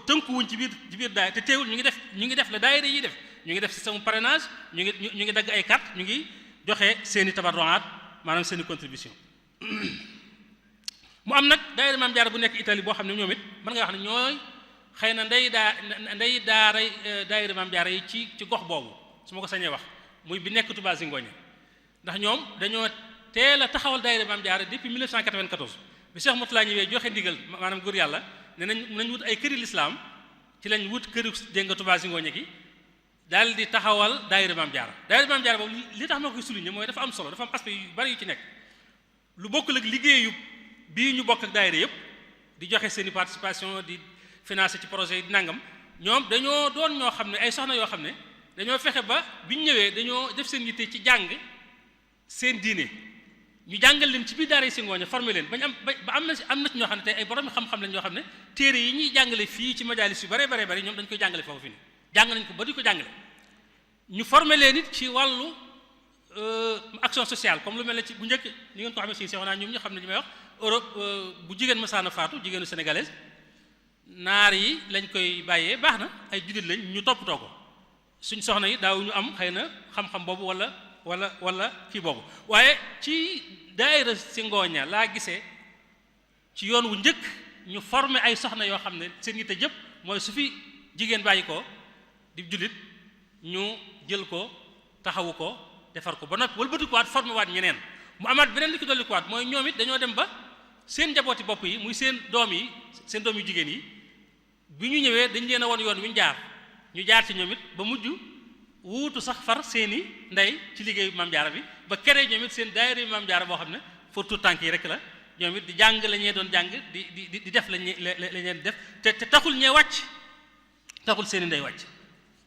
tënkuwuñ ci biir daayira te teewul ñu ngi def la daayira yi def ñu ngi def système parrainage ñu ngi dagg ay carte ñu ngi joxe seeni tabarruaat maanaam seeni contribution mu am nag daayira Maam Jaara bu nekk Italie boo xam ne ñoom it mën nga wax ne ñooy xëy na ndey daayira Maam Jaara yi ci gox boobu su ma ko sañee wax muy bi nekk Touba Zingoña ndax ñoom dañoo teel a taxawal daayira Maam Jaara depuis 1994 bi Cheikh Moutalla ñëwee joxe ndigal maanaam góor yàlla ne nañ wut ay këri lislaam ci lañ wut këru dégg nga Touba Zingoña gi daal di taxawal daayira Maam Jaara boobu li tax ma koy souligner mooy dafa am solo dafa am aspect yu bari yu ci nekk lu bokkul ak liggéeyu bii ñu bokk ak daayira yëpp di joxe seeni participation di financer ci projet yi di nangam ñoom dañoo doon ñoo xam ne ay soxna yoo xam ne dañoo fexe ba bi ñu ñëwee dañoo def seen yitte ci jàng seen diine ñu jàngal leen ci biir daara yi si ngooña formé leen bañ am ba am na ci ñoo xam ne tey ay borom xam-xam lañ ñoo xam ne téere yi ñuy jàngale fii ci majalis yu bare ñoom dañ koy jàngale foofu fi ne jàng nañ ko ba di ko jàngale ñu formé leen it ci wàllu action sociale comme lu mel ne ci bu njëkk ni ngeen ko xamee si seexonaa ñoom ñu xam ne li may wax Europe bu jigéen masaana faatu jigéenu sénégalaise naar yi lañ koy bàyyee baax na ay jullit lañ ñu toppatoo ko suñ soxna yi daaw ñu am xëy na xam-xam boobu wala kii boobu waaye ci daayira si ngooña laa gisee ci yoon wu njëkk ñu former ay soxna yoo xam ne seen yitte jëpp mooy su fi jigéen bàyyi ko di jullit ñu jël ko taxawu ko defar ko ba noppi wëlbati ko waat former waat ñeneen mu amaat beneen li ko dolli ko waat mooy ñoom it dañoo dem ba seen njabooti bopp yi muy seen doom yu jigéen yi bi ñu ñëwee dañ leen a won yoon wi ñu jaar ci ñoom it ba mujj wuutu sax far seeni ndey ci liggéeyu Maam Jaara bi ba kere ñoom it seen daayira Maam Jaara boo xam ne pour tout tànk yi rek la ñoom it di jàng la ñee doon jàng di def la ñeen def te taxul ñee wàcc taxul seeni ndey wàcc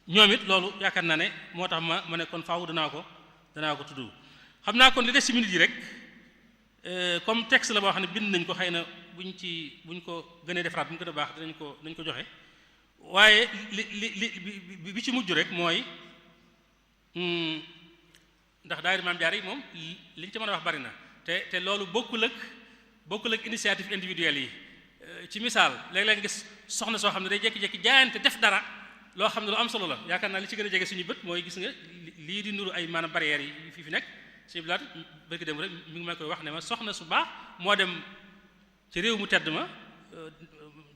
ñoom it loolu yaakaar naa ne moo tax ma ne kon faaw danaa ko tudd xam naa kon li des ci minute yi rek comme texte la boo xam ne bind nañ ko xëy na buñ ko gënee defaraat bu mu gën a baax dinañ ko joxe waaye li bi ci mujj rek mooy ndax daayira Maam Jaara yi moom liñ ci mën a wax bari na te loolu bokkul ak initiative individuelle yi ci misaal léeg-léeg nga gis soxna soo xam ne day jékki-jékki jaayante def dara loo xam ne lu am solo la yaakaar naa li ci gën a jege suñu bët mooy gis nga lii di nuru ay maanaam barrières yi fi nekk suñu bilaat bërki dem rek mi ngi may koy wax ne ma soxna su baax moo dem ci réew mu tedd ma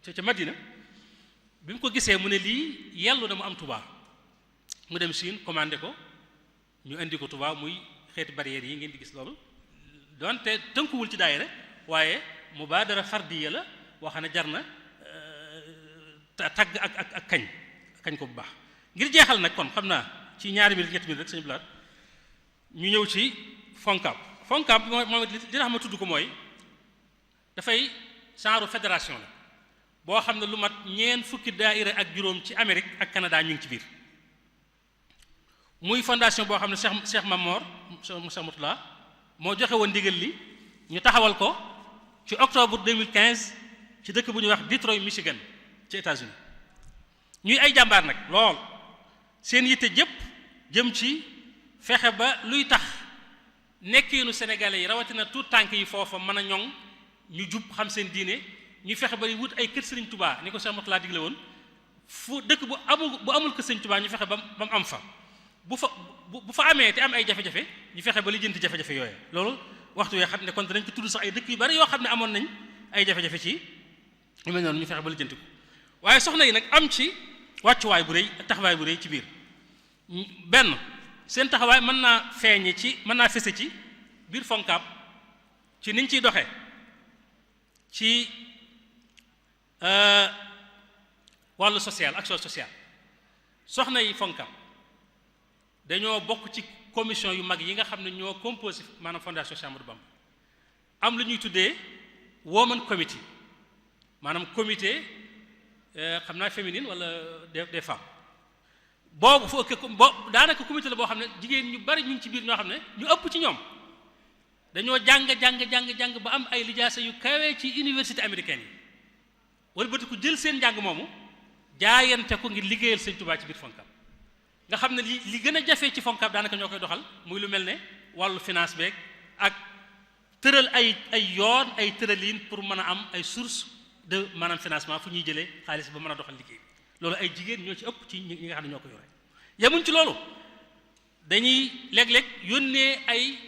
ca Madina bi mu ko gisee mu ne lii yellu na mu am Tuubaa mu dem Chine commandé ko ñu indi ko Tuubaa muy xeeti barrières yi ngeen di gis loolu donte tënkuwul ci daayira waaye mubaadara fardiya la boo xam ne jar na tagg ak kañ ko bu baax ngir jeexal nag kon xam naa ci ñaari minute ñetti minute rek sañu bilaat ñu ñëw ci FONCAB moom it li tax ma tudd ko mooy dafay genre fédération la boo xam ne lu mat ñeent fukki daayira ak juróom ci Amérique ak Canada ñu ngi ci biir muy fondation boo xam ne Cheikh Mamor Cheikh Moutala moo joxe woon ndigal li ñu taxawal ko ci octobre 2015 ci dëkk bu ñuy wax Detroit Michigan ci États-Unis ñuy ay jàmbaar nag lool seen yitte jëpp jëm ci fexe ba luy tax nekkiinu sénégalais yi rawatina tout tànk yi foofa mën a ñoŋ ñu jub xam seen diine ñu fexe ba wut ay kër Sëriñ Tubaa ni ko Cheikh Moutala digle woon fu dëkk bu amul kër Sëriñ Tubaa ñu fexe ba mu am fa bu fa amee te am ay jafe-jafe ñu fexe ba lijjanti jafe-jafe yooyu loolu waxtu yoo xam ne kon danañ ko tudd sax ay dëkk yu bari yoo xam ne amoon nañ ay jafe-jafe ci yu mel noonu ñu fexe ba lijjanti ko waaye soxna yi nag am ci wàccuwaay bu rëy taxawaay bu rëy ci biir benn seen taxawaay mën naa fese ci biir FONCAB ci niñ ciy doxee ci wàllu social action sociale soxna yi FONCAB dañoo bokk ci commission yu mag yi nga xam ne ñoo composé maanaam fondation Cheikh Ahmadou Bamba am lu ñuy tuddee woman committee maanaam comité xam naa féminine wala des femmes boobu daanaka comité la boo xam ne jigéen ñu bari ñu ngi ci biir ñoo xam ne ñu ëpp ci ñoom dañoo jàng ba am ay lijaasa yu kawee ci université américaine yi wala bëti ku jël seen njàng moomu jaayante ko ngir liggéeyal Sëñ Tuubaa ci biir FONCAB nga xam ne li gën a jafee ci FONCAB daanaka ñoo koy doxal muy lu mel ne wàllu finance beeg ak tëral ay yoon ay tëraliin pour mën a am ay source de maanaam financement fu ñuy jëlee xaalis ba mën a doxal liggéey loolu ay jigéen ñoo ci ëpp ci ñi nga xam ne ñoo ko yore yemuñ ci loolu dañuy léeg-léeg yónnee ay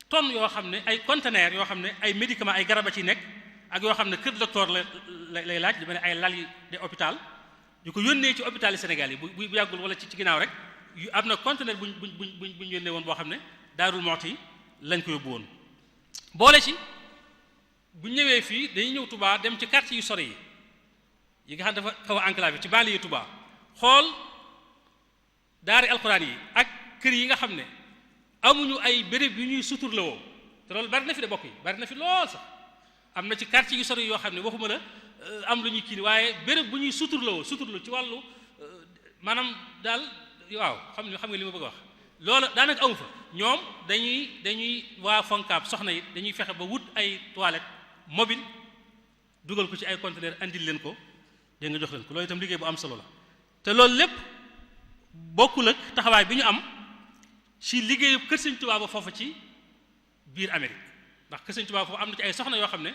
tonnes yoo xam ne ay conteneurs yoo xam ne ay médicaments ay garab a ci nekk ak yoo xam ne kër docteur lay laaj lu mel ne ay lal yi de hôpital ñu ko yónnee ci hôpital yi Sénégal yi bu yàggul wala ci ginnaaw rek yu am na conteneur buñ yónnee woon boo xam ne Daarul Muxti lañ ko yóbbu woon boole ci bu ñëwee fii dañuy ñëw Touba dem ci quartier yu sori yi nga xam dafa xaw a enclavé ci banlieue Touba xool daari alxuraan yi ak kër yi nga xam ne amuñu ay béréb yu ñuy suturla woo te loolu bari na fi de bokk yi bari na fi lool sax am na ci quartier yu sori yoo xam ne waxuma la am lu ñuy kii waaye béréb bu ñuy suturla ci wàllu maanaam daal waaw xam nga li ma bëgg a wax loolu daanaka amu fa ñoom dañuy waa FONCAB soxna yi dañuy fexe ba wut ay toilettes mobile dugal ko ci ay conteneurs andil leen ko dégg nga jox leen ko loolu itam liggéey bu am solo la te loolu lépp bokkul ak taxawaay bi ñu am ci liggéeyu kër Sëñ Tuubaa ba foofu ci biir Amérique ndax kër Sëñ Tuubaa foofu am na ci ay soxna yoo xam ne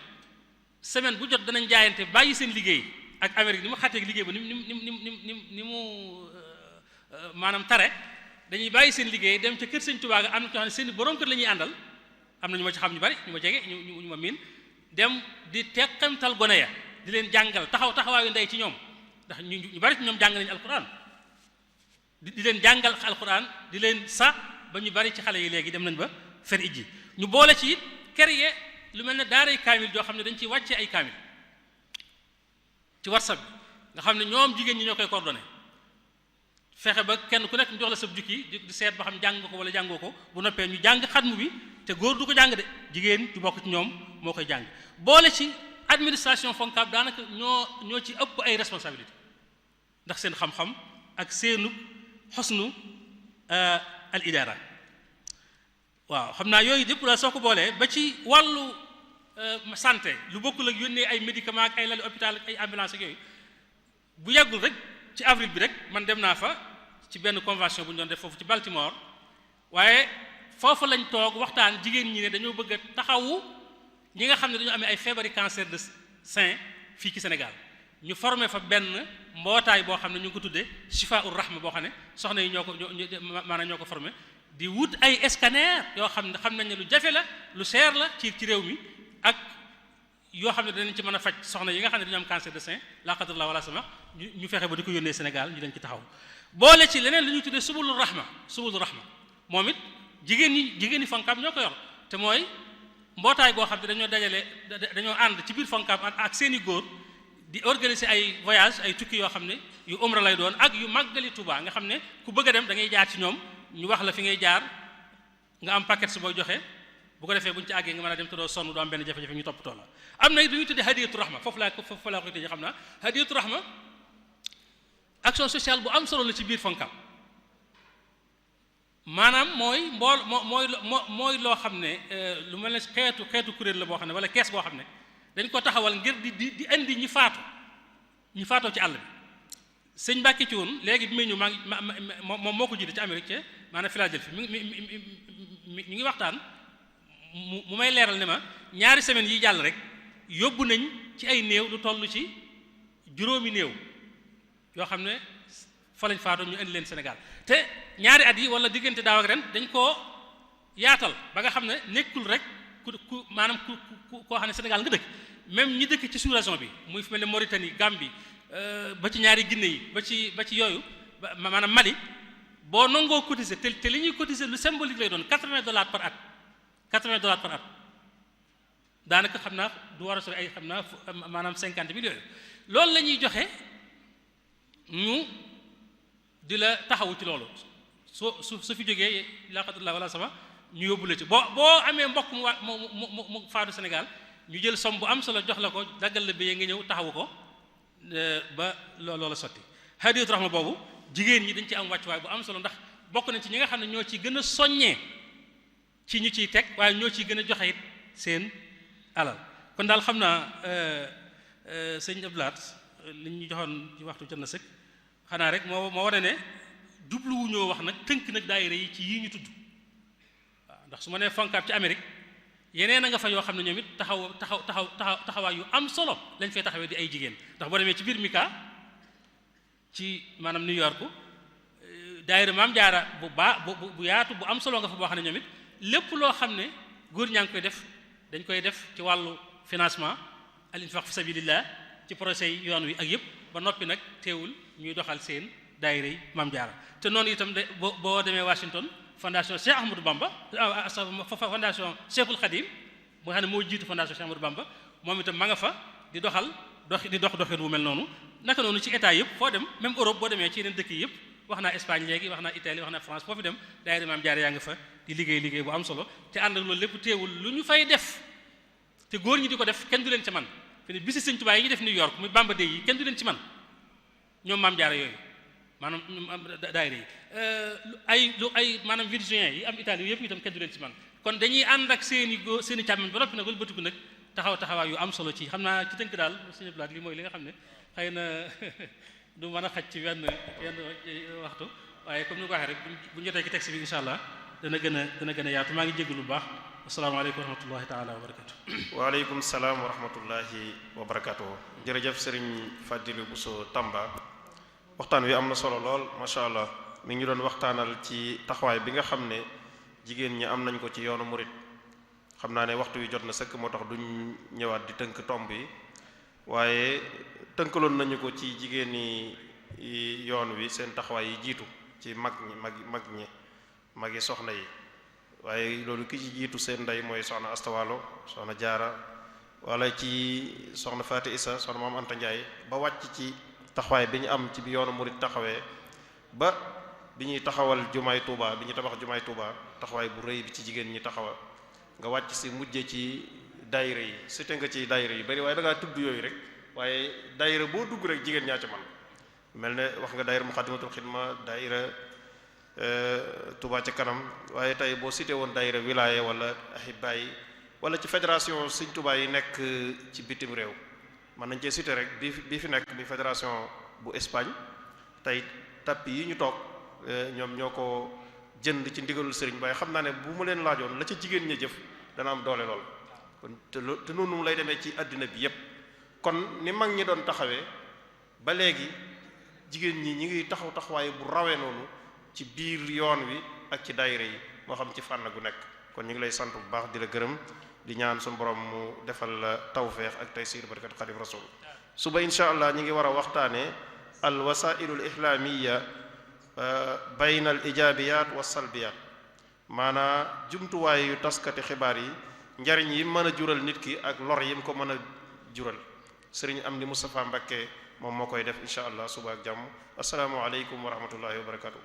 semaine bu jot danañ jaayante bàyyi seen liggéey ak Amérique ni mu xàtteeg liggéey ba ni mu maanaam tare dañuy bàyyi seen liggéey dem ca kër Sëñ Tuubaa ga am na ñoo xam ne seen borom kër la ñuy àndal am na ñu ma ci xam ñu bari ñu ma jege ñu ma miin dem di teqantal gone ya di leen jàngal taxawaayu ndey ci ñoom ndax ñu bari ci ñoom jàng nañu alquran di leen jàngal alquran di leen sa ba ñu bari ci xale yi léegi dem nañ ba fer ijji ñu boole ci it créer lu mel ne daaray kaamil joo xam ne dañ ciy wàccee ay kaamil ci WhatsApp bi nga xam ne ñoom jigéen ñi ñoo koy coordonné fexe ba kenn ku nekk ñu jox la sa jukki di seet ba xam jàng nga ko wala jàngoo ko bu noppee ñu jàng xatmu bi te góor du ko jàng de jigéen ju bokk ci ñoom moo koy jàng boole ci administration FONCAB daanaka ñoo ci ëpp ay responsabilité ndax seen xam-xam ak seenu xosnu al idara waaw xam naa yooyu yëpp daal soo ko boolee ba ci wàllu santé lu bokkul ak yónnee ay médicaments ak ay lali hôpital ak ay ambulance ak yooyu bu yàggul rek ci avril bi rek man dem naa fa ci benn convention bu ñu doon def foofu ci Baltimore waaye foofu lañ toog waxtaan jigéen ñi ne dañoo bëgg a taxawu ñi nga xam ne dañoo amee ay feebari cancer de sein fii ci Sénégal ñu formé fa benn mbootaay boo xam ne ñu ngi ko tuddee Chifaa'ur Rahma boo xam ne soxna yi maanaam ñoo ko formé di wut ay scanner yoo xam nañ ne lu jafe la lu seer la ci réew mi ak yoo xam ne danañ ci mën a faj soxna yi nga xam ne dañu am cancer de sein la qadarallah wala sama ñu fexe ba di ko yónnee Sénégal ñu leen ci taxaw boole ci leneen lu ñuy tuddee subulur rahma moom it jigéen ñi FONCAB ñoo ko yor te mooy mbootaay boo xam ne dañoo ànd ci biir FONCAB ak seeni góor di organiser ay voyage ay tukki yoo xam ne yu umra lay doon ak yu màggali Touba nga xam ne ku bëgg a dem da ngay jaar ci ñoom ñu wax la fi ngay jaar nga am paquet su booy joxe bu ko defee bu ñu ci àggee nga mën a dem te doo sonn doo am benn jafe-jafe ñu toppatoo la am na du ñuy tuddee hadiyatu rahma foofu laa koy tëjee xam naa hadiyatu rahma action sociale bu am solo la ci biir FONCAB maanaam mooy loo xam ne lu mel ne xeetu kuréel la boo xam ne wala kees boo xam ne dañ ko taxawal ngir di indi ñi faatoo ci àll bi sëñ Mbàkke ci woon léegi bi may ñëw moom moo ko jiite ci Amérique ca maanaam Philadelphie mi ngi waxtaan mu may leeral ne ma ñaari semaines yi jàll rek yóbbu nañ ci ay néew lu toll ci juróomi néew yoo xam ne fa lañ faatoo ñu indi leen Sénégal te ñaari at yi wala diggante daaw ak ren dañ koo yaatal ba nga xam ne nekkul rek maanaam koo xam ne Sénégal nga dëkk même ñi dëkk ci sous-région bi muy fi mel ne Mauritanie Gambie ba ci ñaari Guinée yi ba ci yooyu maanaam Mali boo nangoo cotiser te li ñuy cotiser lu symbolique lay doon $80 par at $80 par at daanaka xam naa du war a sori ay xam naa maanaam 50 millions loolu la ñuy joxe ñu di la taxawu ci loolu su fi jógee la qadarallah wala sama ñu yóbbu la ci boo amee mbokk mu faatu Sénégal ñu jël somme bu am solo jox la ko daggal la béyee nga ñëw taxawu ko ba loola sotti hadiyatu rahma boobu jigéen ñi dañ ci am wàccuwaay bu am solo ndax bokk nañ ci ñi nga xam ne ñoo ci gën a soññee ci ñu ciy teg waaye ñoo ciy gën a joxe it seen alal kon daal xam naa sëñ Abdoulaat li ñu joxoon ci waxtu jot na sëkk xanaa rek moo wane ne jubluwuñoo wax nag tënk nag daayira yi ci yii ñu tudd waaw ndax su ma nee FONCAB ci Amérique yeneen a nga fa yoo xam ne ñoom it taxawaay yu am solo lañ fay taxawee di ay jigéen ndax boo demee ci biir Mika ci maanaam New York daayira Maam Jaara bu yaatu bu am solo nga fa boo xam ne ñoom it lépp loo xam ne góor ñaa ngi koy def dañ koy def ci wàllu financement al infaq fi sabilillah ci projet yi yoon wi ak yëpp ba noppi nag teewul ñuy doxal seen daayira yi Maam Jaara te noonu itam de boo demee Washington fondation Cheikh Ahmadou Bamba fondation Cheikhul Khadim moo xam ne moo jiitu fondation Cheikh Ahmadou Bamba moom itam ma nga fa di dox doxin wu mel noonu naka noonu ci état yëpp foo dem même Europe boo demee ci yeneen dëkk yi yëpp wax naa Espagne léegi wax naa Italie wax naa France foo fi dem daayira Maam Jaara yaa nga fa di liggéey bu am solo te ànd ak loolu lépp teewul lu ñu fay def te góor ñi di ko def kenn du leen ci man fi ne bisi Sëñ Tuubaa yi ñu def New York muy Bamba Day yi kenn du leen ci man ñoom Maam Jaara yooyu maanaam daayira yi ay maanaam virgin yi am Italie yëpp itam kenn du leen ci man kon dañuy ànd ak seeni càmmiñ ba noppi nag wala bëtiku nag taxawaay yu am solo ci xam naa ci tënk daal suñu blaat li mooy li nga xam ne xëy na du mën a xaj ci yenn waxtu waaye comme ni ko waxee rek bu ñu jotee ci texte bi insha allah dana gën a yaatu maa ngi jéggalu bu baax asalaamaaleykum wa rahmatullahi taala wa barakatu waaleykum salaam wa rahmatullahi wa barakatu jërëjëf sëriñ Fadilou Bousso Tamba waxtaan wi am na solo lool macha allah mi ngi ñu doon waxtaanal ci taxawaay bi nga xam ne jigéen ñi am nañ ko ci yoonu murit xam naa ne waxtu wi jot na sëkk moo tax duñ ñëwaat di tënk tomb yi waaye tënkaloon nañu ko ci jigéen ñi yoon wi seen taxawaay yi jiitu ci magi soxna yi waaye loolu ki ci jiitu seen ndey mooy soxna Astawalo soxna Jaara wala ci soxna Faati Isa soxna Maam Anta Njaay ba wàcc ci taxawaay bi ñu am ci bi yoonu murit taxawee ba bi ñuy taxawal jumaay Tuuba bi ñu tabax jumaay Tuuba taxawaay bu rëy bi ci jigéen ñi nga wàcc si mujje ci daayira yi cité nga ci daayira yi bari waaye da ngaa tudd yooyu rek waaye daayira boo dugg rek jigéen ñaa ca man mel ne wax nga daayira Muxaddamatul Xidma daayira Touba ca kanam waaye tey boo cité woon daayira wilaya wala ahibba yi wala ci fédération Sëñ Touba yi nekk ci bitim réew mën nañ cee cité rek bi fi nekk bi fédération bu Espagne tey tapis yi ñu toog ñoom ñoo ko jënd ci ndigalul sëriñ waaye xam naa ne bu mu leen laajoon la ca jigéen ña jëf dana am doole lool kon te noonu lay demee ci àddina bi yépp kon ni mag ñi doon taxawee ba léegi jigéen ñi ñi ngi taxaw taxawaay bu rawee noonu ci biir yoon wi ak ci daayira yi moo xam ci fànn gu nekk kon ñu ngi lay sant bu baax di la gërëm di ñaan suñu borom mu defal la tawfeex ak taysiir barkat xadim rasul suba insha allah ñi ngi war a waxtaane al wasailu al ihlaamiya bayna al ijaabiyaat wa salbiyaat maanaa jumtuwaay yu taskati xibaar yi njariñ yi mën a jural nit ki ak lor yi mu ko mën a jural sëriñ Amdi Moustapha Mbakke moom moo koy def insha allah suba ak jàmm assalaamu aleykum wa rahmatullahi wa barakatuh